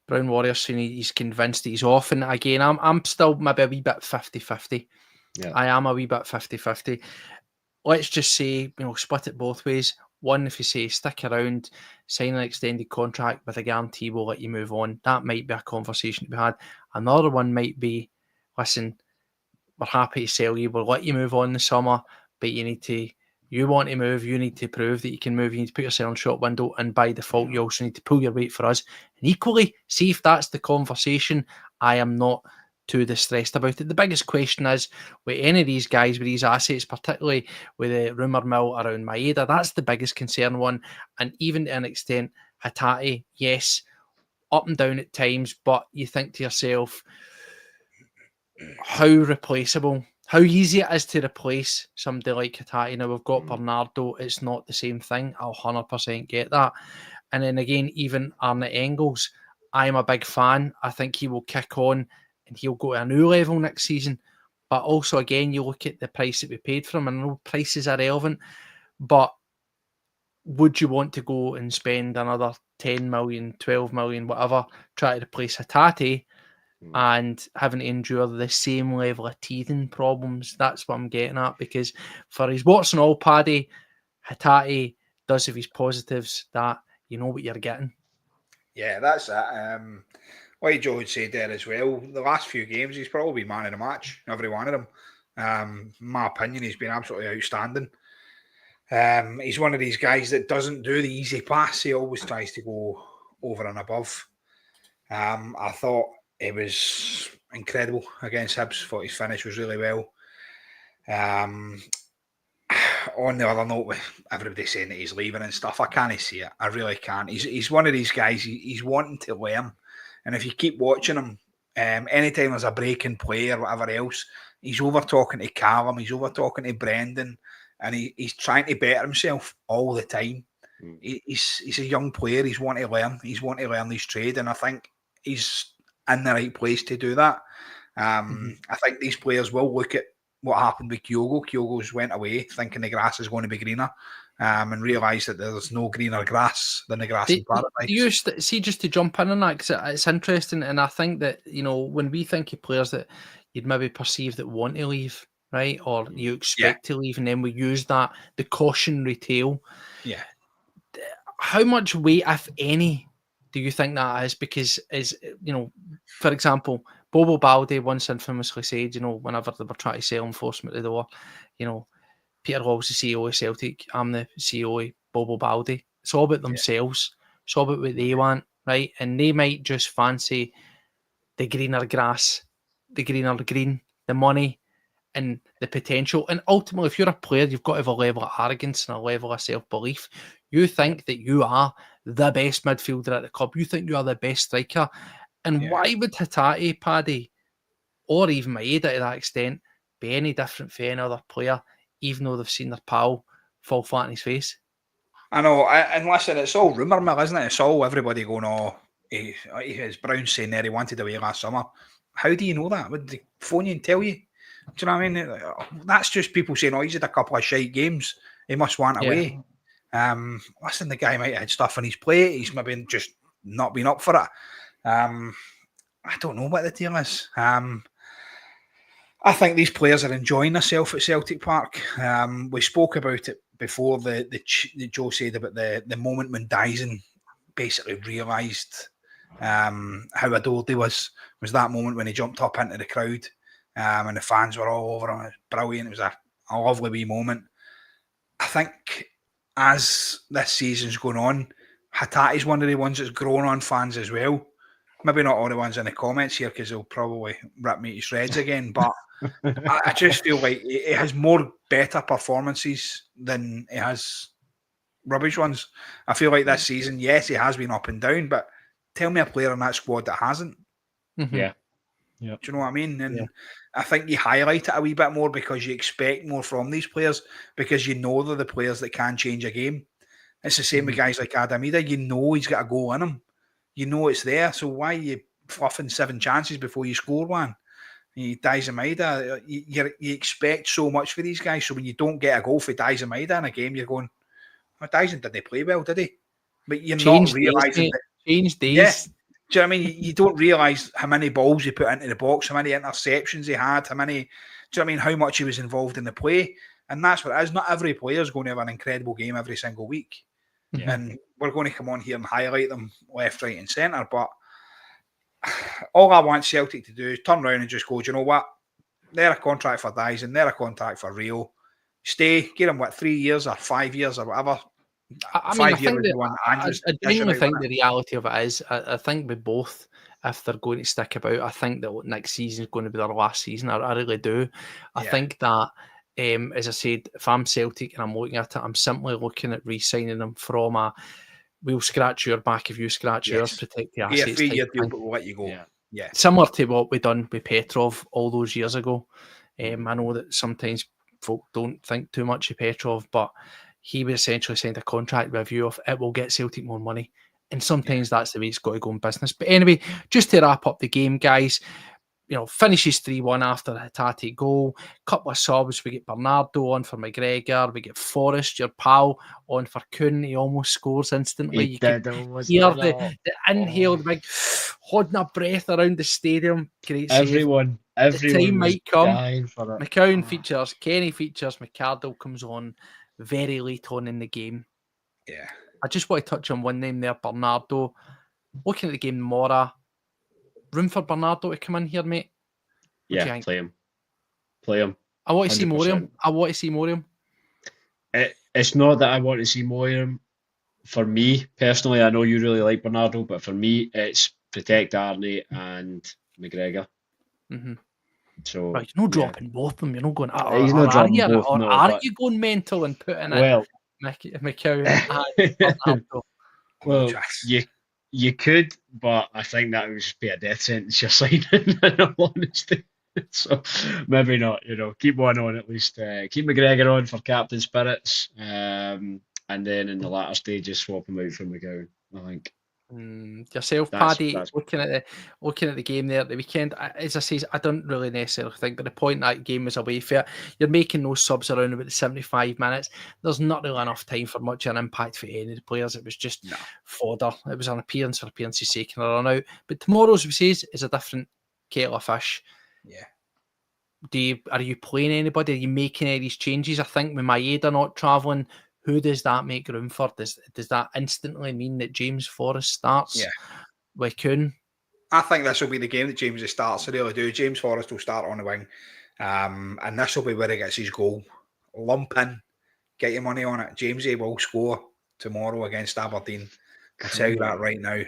Brown Warrior saying he's convinced he's off, and again, I'm still maybe a wee bit 50-50. Yeah. I am a wee bit 50-50. Let's just say, split it both ways. One, if you say stick around, sign an extended contract with a guarantee we'll let you move on, that might be a conversation to be had. Another one might be, listen, we're happy to sell you, we'll let you move on in the summer, but you want to move, you need to prove that you can move, you need to put yourself in shop window, and by default, you also need to pull your weight for us. And equally, see if that's the conversation, I am not too distressed about it. The biggest question is, with any of these guys, with these assets, particularly with the rumour mill around Maeda, that's the biggest concern one. And even to an extent, Hatate, yes, up and down at times, but you think to yourself, how replaceable, how easy it is to replace somebody like Hatate. Now we've got Bernardo, it's not the same thing. I'll 100% get that. And then again, even Arne Engels, I'm a big fan. I think he will kick on and he'll go to a new level next season. But also, again, you look at the price that we paid for him, and I know prices are relevant, but would you want to go and spend another 10 million, 12 million, whatever, try to replace Hatate and having to endure the same level of teething problems? That's what I'm getting at, because for his warts and all, Paddy, Hatate does have his positives that you know what you're getting. Yeah, that's it. Like Joe had said there as well, the last few games he's probably been man of the match, every one of them. In my opinion, he's been absolutely outstanding. He's one of these guys that doesn't do the easy pass. He always tries to go over and above. I thought it was incredible against Hibs. Thought his finish was really well. On the other note, with everybody saying that he's leaving and stuff, I can't see it. I really can't. He's one of these guys, he's wanting to learn. And if you keep watching him, anytime there's a break in play or whatever else, he's over talking to Callum, he's over talking to Brendan, and he's trying to better himself all the time. He's a young player, he's wanting to learn. He's wanting to learn his trade, and I think he's in the right place to do that. I think these players will look at what happened with Kyogo. Kyogo's went away thinking the grass is going to be greener, and realised that there's no greener grass than the grass in paradise. See, just to jump in on that, because it's interesting, and I think that, when we think of players that, you'd maybe perceive that want to leave, right? Or you expect to leave, and then we use that, the cautionary tale. Yeah. How much weight, if any, do you think that is? Because, for example, Bobo Baldi once infamously said, whenever they were trying to sell him force him at the door, Peter Hall's the CEO of Celtic, I'm the CEO of Bobo Baldi. It's all about themselves. It's all about what they want, right? And they might just fancy the greener grass, the greener green, the money, and the potential. And ultimately, if you're a player, you've got to have a level of arrogance and a level of self-belief. You think that you are the best midfielder at the club. You think you are the best striker. And why would Hatate, Paddy, or even Maeda to that extent, be any different from any other player, even though they've seen their pal fall flat in his face? I know, and listen, it's all rumour mill, isn't it? It's all everybody going, as Brown saying there, he wanted away last summer. How do you know that? Would they phone you and tell you? Do you know what I mean? That's just people saying, he's had a couple of shite games. He must want away. Listen, the guy might have had stuff on his plate. He's maybe just not been up for it. I don't know what the deal is. I think these players are enjoying themselves at Celtic Park. We spoke about it before. The Joe said about the moment when Dyson basically realised how adored he was that moment when he jumped up into the crowd and the fans were all over him. It was brilliant. It was a lovely wee moment. I think as this season's going on, Hatate's one of the ones that's grown on fans as well. Maybe not all the ones in the comments here because they'll probably rip me to shreds again, but I just feel like he has more better performances than he has rubbish ones. I feel like this season, yes, he has been up and down, but tell me a player in that squad that hasn't. Mm-hmm. Yeah. Do you know what I mean? And I think you highlight it a wee bit more because you expect more from these players because you know they're the players that can change a game. It's the same with guys like Adam Ida. You know he's got a goal in him. You know it's there. So why are you fluffing 7 chances before you score one? Dyson Maeda, you expect so much for these guys. So when you don't get a goal for Dyson Maeda in a game, you're going, Dyson didn't play well, did he? But you're not realising that. Change days. Yeah. Do you know what I mean? You don't realise how many balls he put into the box, how many interceptions he had, do you know what I mean? How much he was involved in the play. And that's what it is. Not every player is going to have an incredible game every single week. Yeah. And we're going to come on here and highlight them left, right, and centre. But all I want Celtic to do is turn around and just go, do you know what? They're a contract for Dyson, they're a contract for Rio. Stay, get them 3 years or 5 years or whatever. I genuinely think the reality of it is, I think with both, if they're going to stick about, I think that next season is going to be their last season. I really do. I think that, as I said, if I'm Celtic and I'm looking at it, I'm simply looking at re-signing them from a we'll scratch your back if you scratch yours, protect the assets. 3-year deal, but we'll let you go. Yeah. Similar to what we done with Petrov all those years ago. I know that sometimes folk don't think too much of Petrov, but he would essentially signed a contract with a view of it will get Celtic more money. And sometimes that's the way it's got to go in business. But anyway, just to wrap up the game, guys, finishes 3-1 after a Hatate goal. Couple of subs. We get Bernardo on for McGregor. We get Forrest, your pal, on for Kuhn. He almost scores instantly. You can hear the inhaled big holding a breath around the stadium. Great save. Everyone the time might come. McCowan features, Kenny features, McCardle comes on very late on in the game. Yeah. I just want to touch on one name there, Bernardo. Looking at the game, Mora. Room for Bernardo to come in here, mate? Yeah, play him. I want to see more of him. It's not that I want to see more of him. For me, personally, I know you really like Bernardo, but for me, it's protect Arnie and McGregor. Mm-hmm. So right, you're not dropping both of them. You're not going, he's not dropping both. Are you going mental and putting in McCowan and Bernardo? Well, you could, but I think that would just be a death sentence you're signing, in all honesty. So maybe not, keep one on at least. Keep McGregor on for captain spirits, and then in the latter stages swap him out for McGowan, I think. Yourself, Paddy, looking at the game there at the weekend, as I say, I don't really necessarily think that the point that game was away for it. You're making those subs around about the 75 minutes. There's not really enough time for much of an impact for any of the players. It was just fodder. It was an appearance for appearance's sake and a run out. But tomorrow's, we say, is a different kettle of fish. Yeah. Are you playing anybody? Are you making any of these changes? I think with Maeda not travelling, who does that make room for? Does that instantly mean that James Forrest starts with Kuhn? I think this will be the game that James starts. I really do. James Forrest will start on the wing. And this will be where he gets his goal. Lump in. Get your money on it. Jamesy will score tomorrow against Aberdeen. I tell you that right now.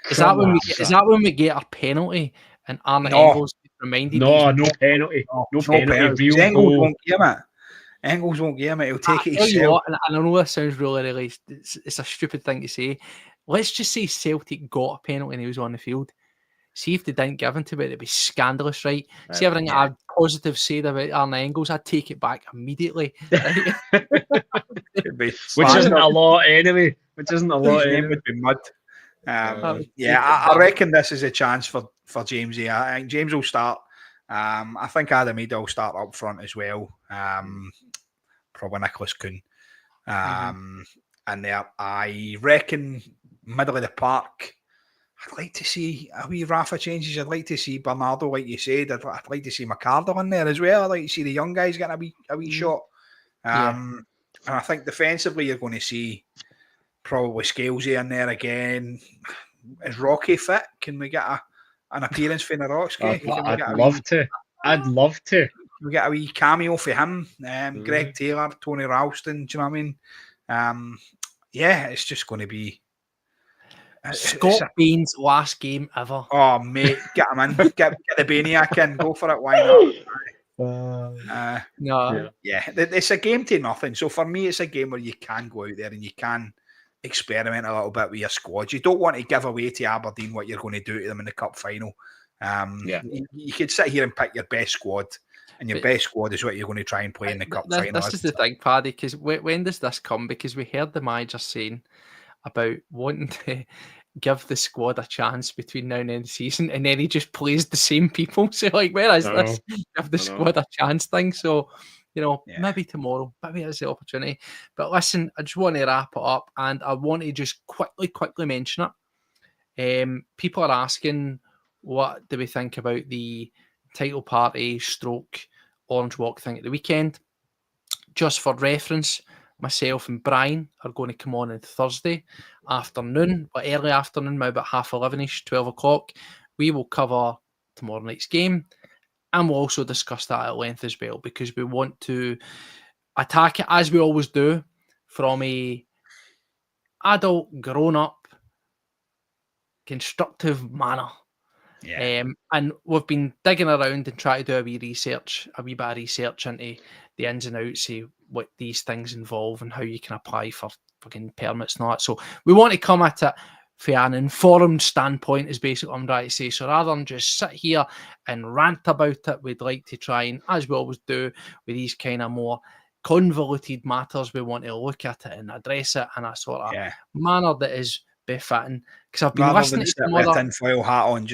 Is that when we get a penalty and Arne No. Engels reminded No penalty. No penalty. Real Engels goal. won't give it. Engels won't give it. He'll take it tell you himself. what, and I know this sounds really it's a stupid thing to say. Let's just say Celtic got a penalty and he was on the field. See if they didn't give him to it, it'd be scandalous, right? See everything I'd positive said about Arne Engels, I'd take it back immediately. Right? Which isn't a lot anyway. Would be mud. I reckon this is a chance for Jamesy. I think James will start. I think Adam Ida will start up front as well. Probably Nicholas Kuhn. And there, I reckon middle of the park. I'd like to see a wee Rafa changes. I'd like to see Bernardo, like you said. I'd like to see McArdle in there as well. I'd like to see the young guys getting a wee shot. And I think defensively, you're going to see probably Scalesy in there again. Is Rocky fit? Can we get an appearance for Narotsky? I'd love to. We get a wee cameo for him. Greg Taylor, Tony Ralston. Do you know what I mean? It's just going to be Scott Bain's last game ever. Oh mate, get him in. Get the Baniac in. Go for it. Why not? It's a game to nothing. So for me, it's a game where you can go out there and you can experiment a little bit with your squad. You don't want to give away to Aberdeen what you're going to do to them in the cup final. You could sit here and pick your best squad, and your best squad is what you're going to try and play in the cup final. This is the thing, Paddy, because when does this come? Because we heard the manager saying about wanting to give the squad a chance between now and the end of the season, and then he just plays the same people. So, like, where is this give the squad a chance thing? So, maybe tomorrow, maybe it's the opportunity. But listen, I just want to wrap it up, and I want to just quickly mention it. People are asking, what do we think about the title party / Orange Walk thing at the weekend? Just for reference, myself and Brian are going to come on Thursday afternoon, or early afternoon, maybe about 11:30ish, 12 o'clock. We will cover tomorrow night's game, and we'll also discuss that at length as well, because we want to attack it, as we always do, from a adult, grown-up, constructive manner. And we've been digging around and trying to do a wee bit of research into the ins and outs of what these things involve and how you can apply for fucking permits and all that. So we want to come at it from an informed standpoint, is basically what I'm trying to say. So rather than just sit here and rant about it, we'd like to try and, as we always do with these kind of more convoluted matters, we want to look at it and address it in a sort of manner that is befitting. Because I've been listening to some other tinfoil hat on.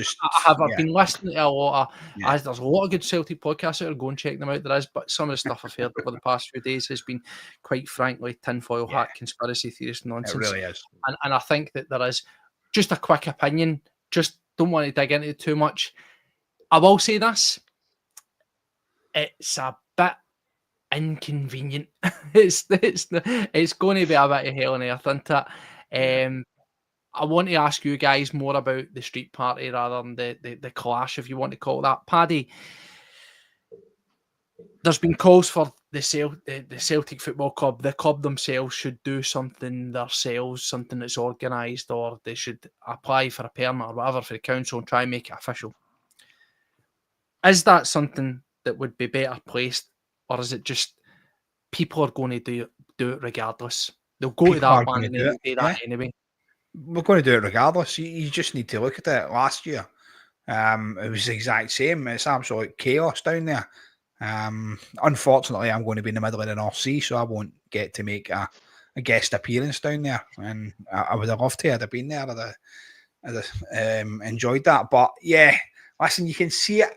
I've been listening to a lot of. As there's a lot of good Celtic podcasts out there. Go and check them out. There is, but some of the stuff I've heard over the past few days has been, quite frankly, tinfoil hat conspiracy theorist nonsense. It really is. And I think that there is just a quick opinion. Just don't want to dig into it too much. I will say this: it's a bit inconvenient. it's going to be a bit of hell on earth, isn't it? I want to ask you guys more about the street party rather than the clash, if you want to call it that. Paddy, there's been calls for the Celtic Football Club, the club themselves, should do something themselves, something that's organised, or they should apply for a permit or whatever for the council and try and make it official. Is that something that would be better placed, or is it just people are going to do it regardless? They'll go to that one and they'll do that anyway. We're going to do it regardless. You just need to look at it. Last year, it was the exact same. It's absolute chaos down there. Unfortunately, I'm going to be in the middle of the North Sea, so I won't get to make a guest appearance down there. And I would have loved to. I'd have been there. I'd have enjoyed that. But yeah, listen, you can see it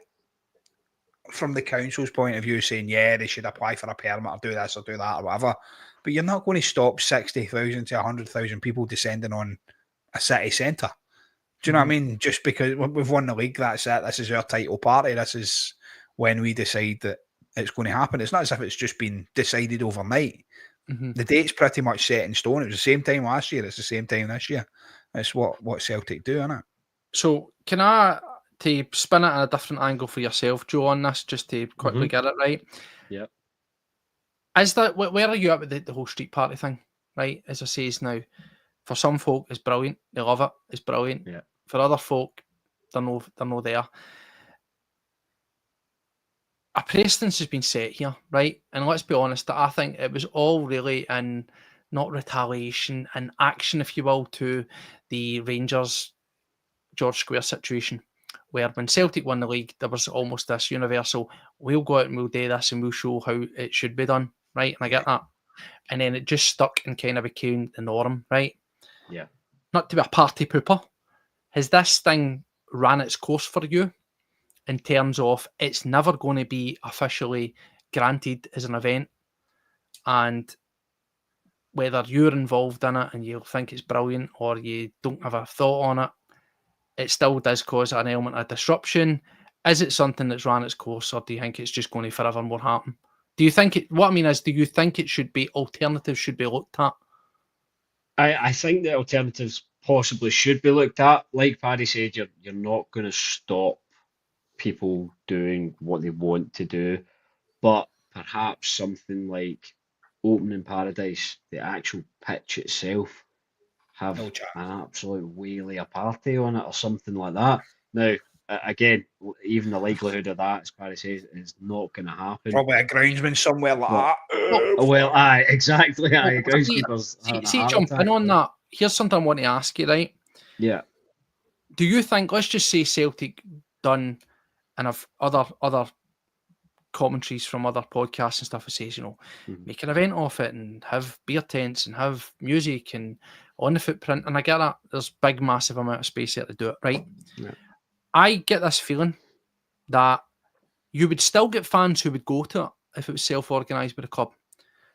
from the council's point of view, saying, they should apply for a permit or do this or do that or whatever. But you're not going to stop 60,000 to 100,000 people descending on a city centre. Do you know what I mean? Just because we've won the league, that's it. This is our title party. This is when we decide that it's going to happen. It's not as if it's just been decided overnight. Mhm. The date's pretty much set in stone. It was the same time last year. It's the same time this year. It's what Celtic do, isn't it? So can I to spin it in a different angle for yourself, Joe, on this, just to quickly Mhm. get it right? Yeah. Is that where are you at with the whole street party thing? Right, as I say, is now for some folk it's brilliant. They love it. It's brilliant. Yeah. For other folk, they're no there. A precedence has been set here, right? And let's be honest, I think it was all really in not retaliation and action, if you will, to the Rangers George Square situation, where when Celtic won the league, there was almost this universal, we'll go out and we'll do this and we'll show how it should be done, right? And I get that. And then it just stuck and kind of became the norm, right? Yeah. Not to be a party pooper. Has this thing ran its course for you in terms of it's never going to be officially granted as an event? And whether you're involved in it and you think it's brilliant or you don't have a thought on it, it still does cause an element of disruption. Is it something that's ran its course, or do you think it's just going to forevermore happen? Do you think it? What I mean is, do you think it should be alternatives should be looked at? I think the alternatives possibly should be looked at. Like Paddy said, you're not going to stop people doing what they want to do, but perhaps something like Opening Paradise, the actual pitch itself, have No chance. an absolute wheelie of party on it or something like that. Now, again, even the likelihood of that, as Paddy says, is not going to happen. Probably a groundsman somewhere like But- that. Well, aye, exactly. Well, Aye, groundskeepers having a see, heart jump attack. in on that. Here's something I want to ask you, right? Yeah. Do you think? Let's just say Celtic done, and have other commentaries from other podcasts and stuff that says, Mhm. make an event off it and have beer tents and have music and on the footprint. And I get that there's big, massive amount of space there to do it, right? Yeah. I get this feeling that you would still get fans who would go to it if it was self-organised by the club.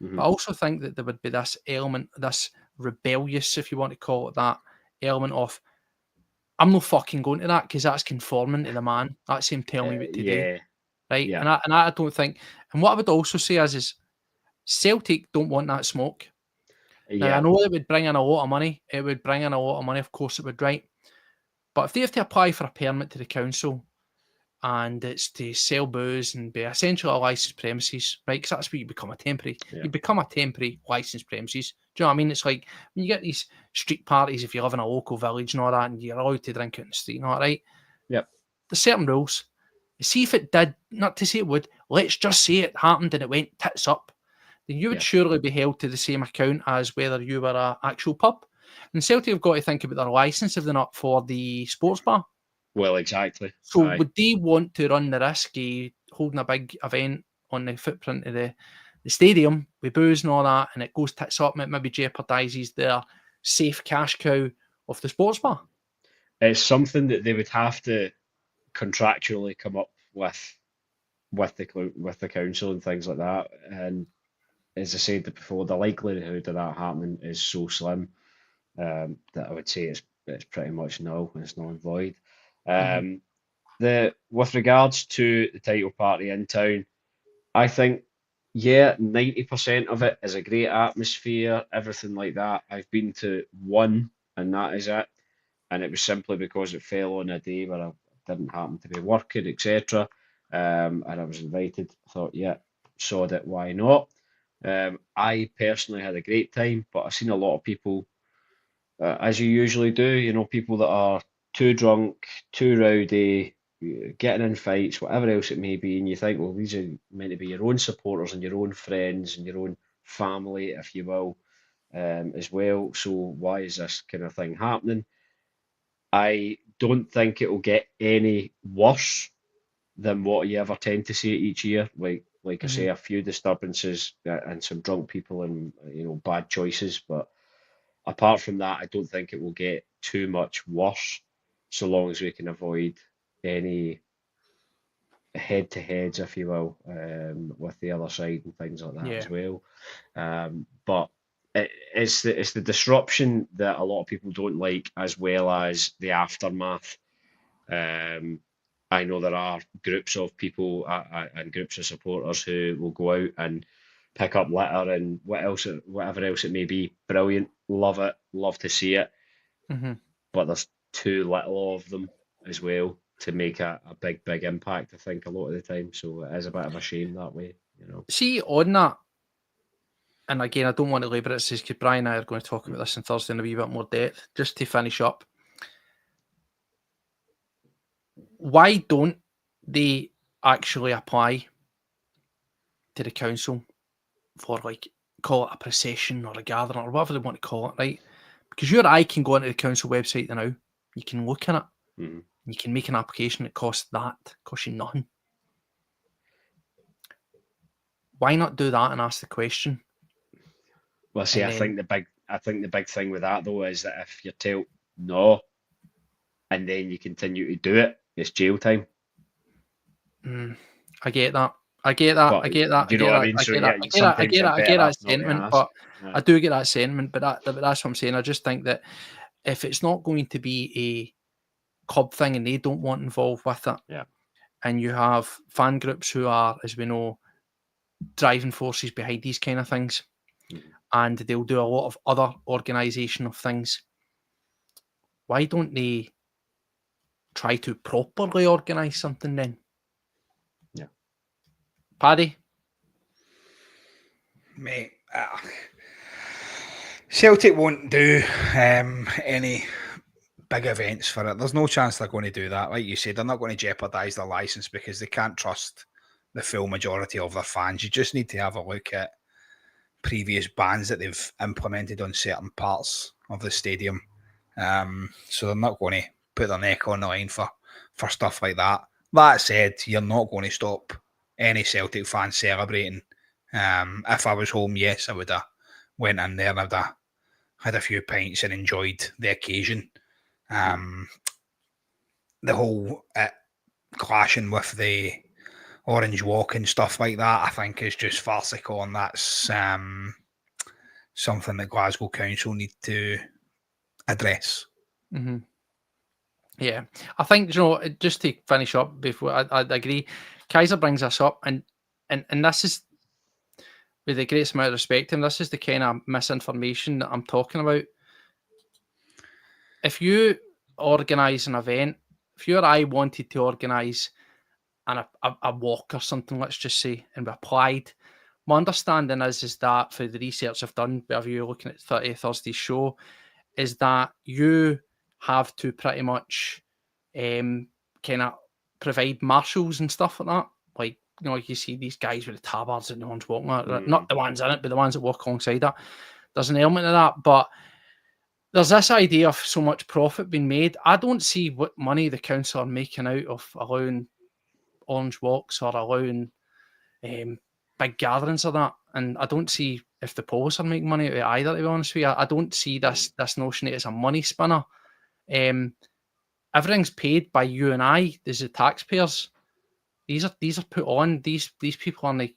Mhm. But I also think that there would be this element, this rebellious, if you want to call it that, element of, I'm not fucking going to that because that's conforming to the man. That's him telling me what to do. Yeah. Right? Yeah. And I don't think. And what I would also say is Celtic don't want that smoke. Now I Yeah. know it would bring in a lot of money. It would bring in a lot of money, of course it would, right? But if they have to apply for a permit to the council and it's to sell booze and be essentially a licensed premises, right? Because that's where you become a temporary. Yeah. You become a temporary licensed premises. Do you know what I mean? It's like when you get these street parties, if you live in a local village and all that, and you're allowed to drink out in the street and all that, right? Yep. There's certain rules. See if it did, not to say it would, let's just say it happened and it went tits up, then you would Yeah. surely be held to the same account as whether you were an actual pub. And Celtic have got to think about their licence if they're not for the sports bar. Well, exactly. So Aye. would they want to run the risk of holding a big event on the footprint of the stadium with booze and all that, and it goes tits up and it maybe jeopardises their safe cash cow of the sports bar? It's something that they would have to contractually come up with the council and things like that. And as I said before, the likelihood of that happening is so slim that I would say it's pretty much null. It's null and void. With regards to the title party in town, I think 90% of it is a great atmosphere, everything like that. I've been to one, and that is it. And it was simply because it fell on a day where I didn't happen to be working, etc. And I was invited. I thought, yeah, sod it, why not? I personally had a great time, but I've seen a lot of people, as you usually do, people that are too drunk, too rowdy, getting in fights, whatever else it may be, and you think, well, these are meant to be your own supporters and your own friends and your own family, if you will, as well. So why is this kind of thing happening? I don't think it will get any worse than what you ever tend to see each year. Like I say, a few disturbances and some drunk people and bad choices, but apart from that, I don't think it will get too much worse, so long as we can avoid any head-to-heads, if you will, with the other side and things like that Yeah. as well. But it's the disruption that a lot of people don't like, as well as the aftermath. I know there are groups of people and groups of supporters who will go out and pick up litter and whatever else it may be. Brilliant, love it, love to see it. Mm-hmm. But there's too little of them as well to make a big impact, I think, a lot of the time. So it is a bit of a shame that way, you know. See, on that, and again, I don't want to labour it, because Brian and I are going to talk about this on Thursday in a wee bit more depth. Just to finish up, why don't they actually apply to the council for, like, call it a procession or a gathering or whatever they want to call it, right? Because you or I can go onto the council website now, you can look at it, you can make an application that costs you nothing. Why not do that and ask the question? Well, see, I think the big thing with that though is that if you're told no, and then you continue to do it, it's jail time. I get that. Do you know what I mean? So yeah, I get that sentiment, but I do get that sentiment. But that's what I'm saying. I just think that if it's not going to be a club thing and they don't want involved with it, and you have fan groups who are, as we know, driving forces behind these kind of things, and they'll do a lot of other organisation of things, why don't they try to properly organise something then? Yeah. Paddy? Mate, Celtic won't do any big events for it. There's no chance they're going to do that. Like you said, they're not going to jeopardise their licence because they can't trust the full majority of their fans. You just need to have a look at previous bans that they've implemented on certain parts of the stadium. So they're not going to put their neck on the line for stuff like that. That said, you're not going to stop any Celtic fans celebrating. If I was home, yes, I would have went in there and I'd have had a few pints and enjoyed the occasion. The whole clashing with the Orange Walk and stuff like that, I think, is just farcical, and that's something that Glasgow Council need to address. Mm-hmm. Yeah, I think, just to finish up before I agree, Kaiser brings us up, and this is, with the greatest amount of respect to him, this is the kind of misinformation that I'm talking about. If you organise an event, if you or I wanted to organise a walk or something, let's just say, and we applied, my understanding is that, for the research I've done, whenever you're looking at Thursday's show, is that you have to pretty much kind of provide marshals and stuff like that. Like, like you see these guys with the tabards and the ones walking, not the ones in it, but the ones that walk alongside it. There's an element of that, but there's this idea of so much profit being made. I don't see what money the council are making out of allowing orange walks or allowing big gatherings of that, and I don't see if the Poles are making money out of it either, to be honest with you. I don't see this notion that it's a money spinner. Everything's paid by you and I as the taxpayers. These are put on. These people are like,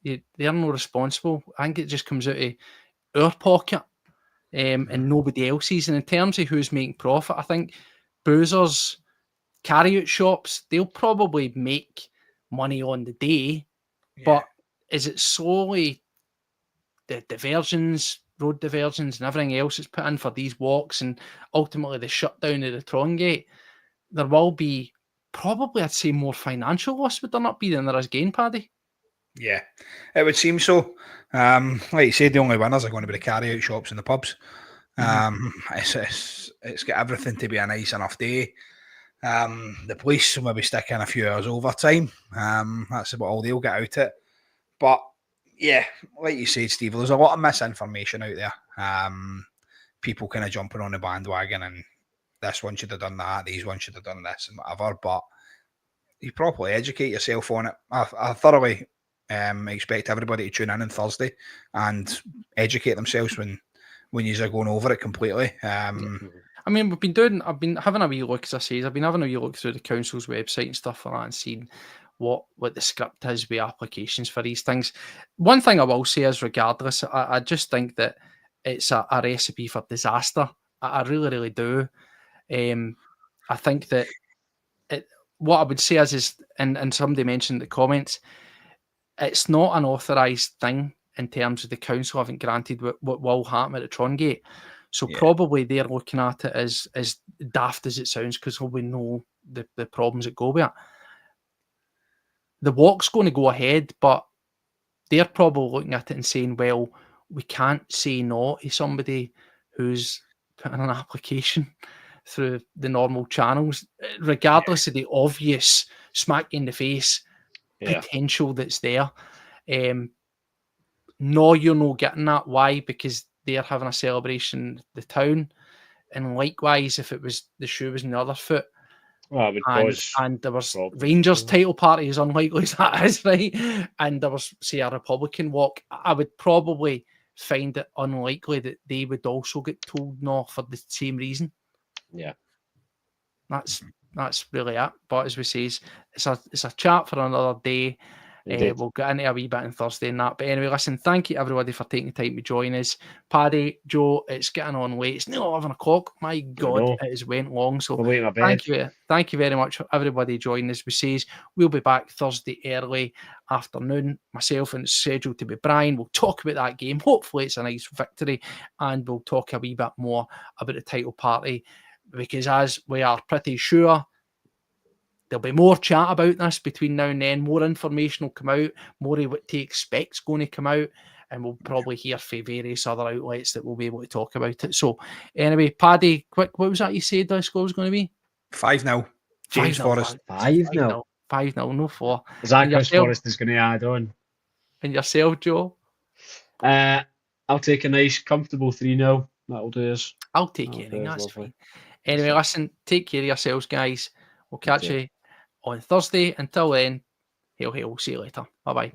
they're not responsible. I think it just comes out of our pocket and nobody else's. And in terms of who's making profit, I think boozers, carry-out shops, they'll probably make money on the day, but is it solely the diversions, road diversions and everything else that's put in for these walks and ultimately the shutdown of the Tron Gate? There will be probably, I'd say, more financial loss, would there not be, than there is gain, Paddy? Yeah, it would seem so. Like you said, the only winners are going to be the carry-out shops and the pubs. It's got everything to be a nice enough day. The police will maybe stick in a few hours overtime. That's about all they'll get out of it. But yeah, like you said, Steve, there's a lot of misinformation out there. People kind of jumping on the bandwagon and this one should have done that, these ones should have done this and whatever. But you properly educate yourself on it. I thoroughly expect everybody to tune in on Thursday and educate themselves when you're going over it completely. I mean, I've been having a wee look, as I say, I've been having a wee look through the council's website and stuff like that and seeing what the script is with applications for these things. One thing I will say is, regardless, I just think that it's a recipe for disaster. I really, really do. I think that what I would say is and somebody mentioned in the comments, it's not an authorised thing in terms of the council having granted what will happen at the Trongate. So probably they're looking at it as daft as it sounds, because we know the problems that go with it. The walk's going to go ahead, but they're probably looking at it and saying, well, we can't say no to somebody who's put in an application through the normal channels, regardless of the obvious smack in the face potential that's there. No, you're not getting that. Why? Because they're having a celebration the town, and likewise, if it was the shoe was in the other foot, well, it would cause and there was problems. Rangers title party, as unlikely as that is, right? And there was, say, a Republican walk, I would probably find it unlikely that they would also get told no for the same reason. Yeah, that's really it. But as we say, it's a chat for another day. We'll get into a wee bit on Thursday and that. But anyway, listen, thank you everybody for taking the time to join us. Paddy, Joe, it's getting on late. It's nearly 11 o'clock. My God, it has went long. So thank you very much for everybody joining us. We says we'll be back Thursday early afternoon. Myself, and it's scheduled to be Brian. We'll talk about that game. Hopefully it's a nice victory, and we'll talk a wee bit more about the title party, because as we are pretty sure, there'll be more chat about this between now and then. More information will come out, more of what to expect's going to come out, and we'll probably hear from various other outlets that will be able to talk about it. So anyway, Paddy, quick, what was that you said the score was going to be? 5-0. James Forrest. 5-0. 5-0, no 4. Is that Chris Forrest is going to add on? And yourself, Joe? I'll take a nice, comfortable 3-0. That'll do us. I'll take anything. That's fine. Anyway, listen, take care of yourselves, guys. We'll catch you on Thursday. Until then, hail, hail. See you later. Bye-bye.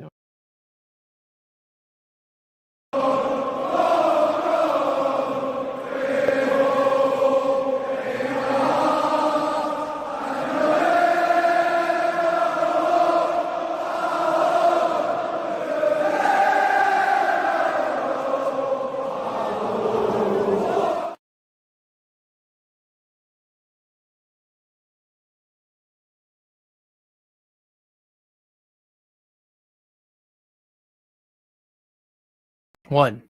One.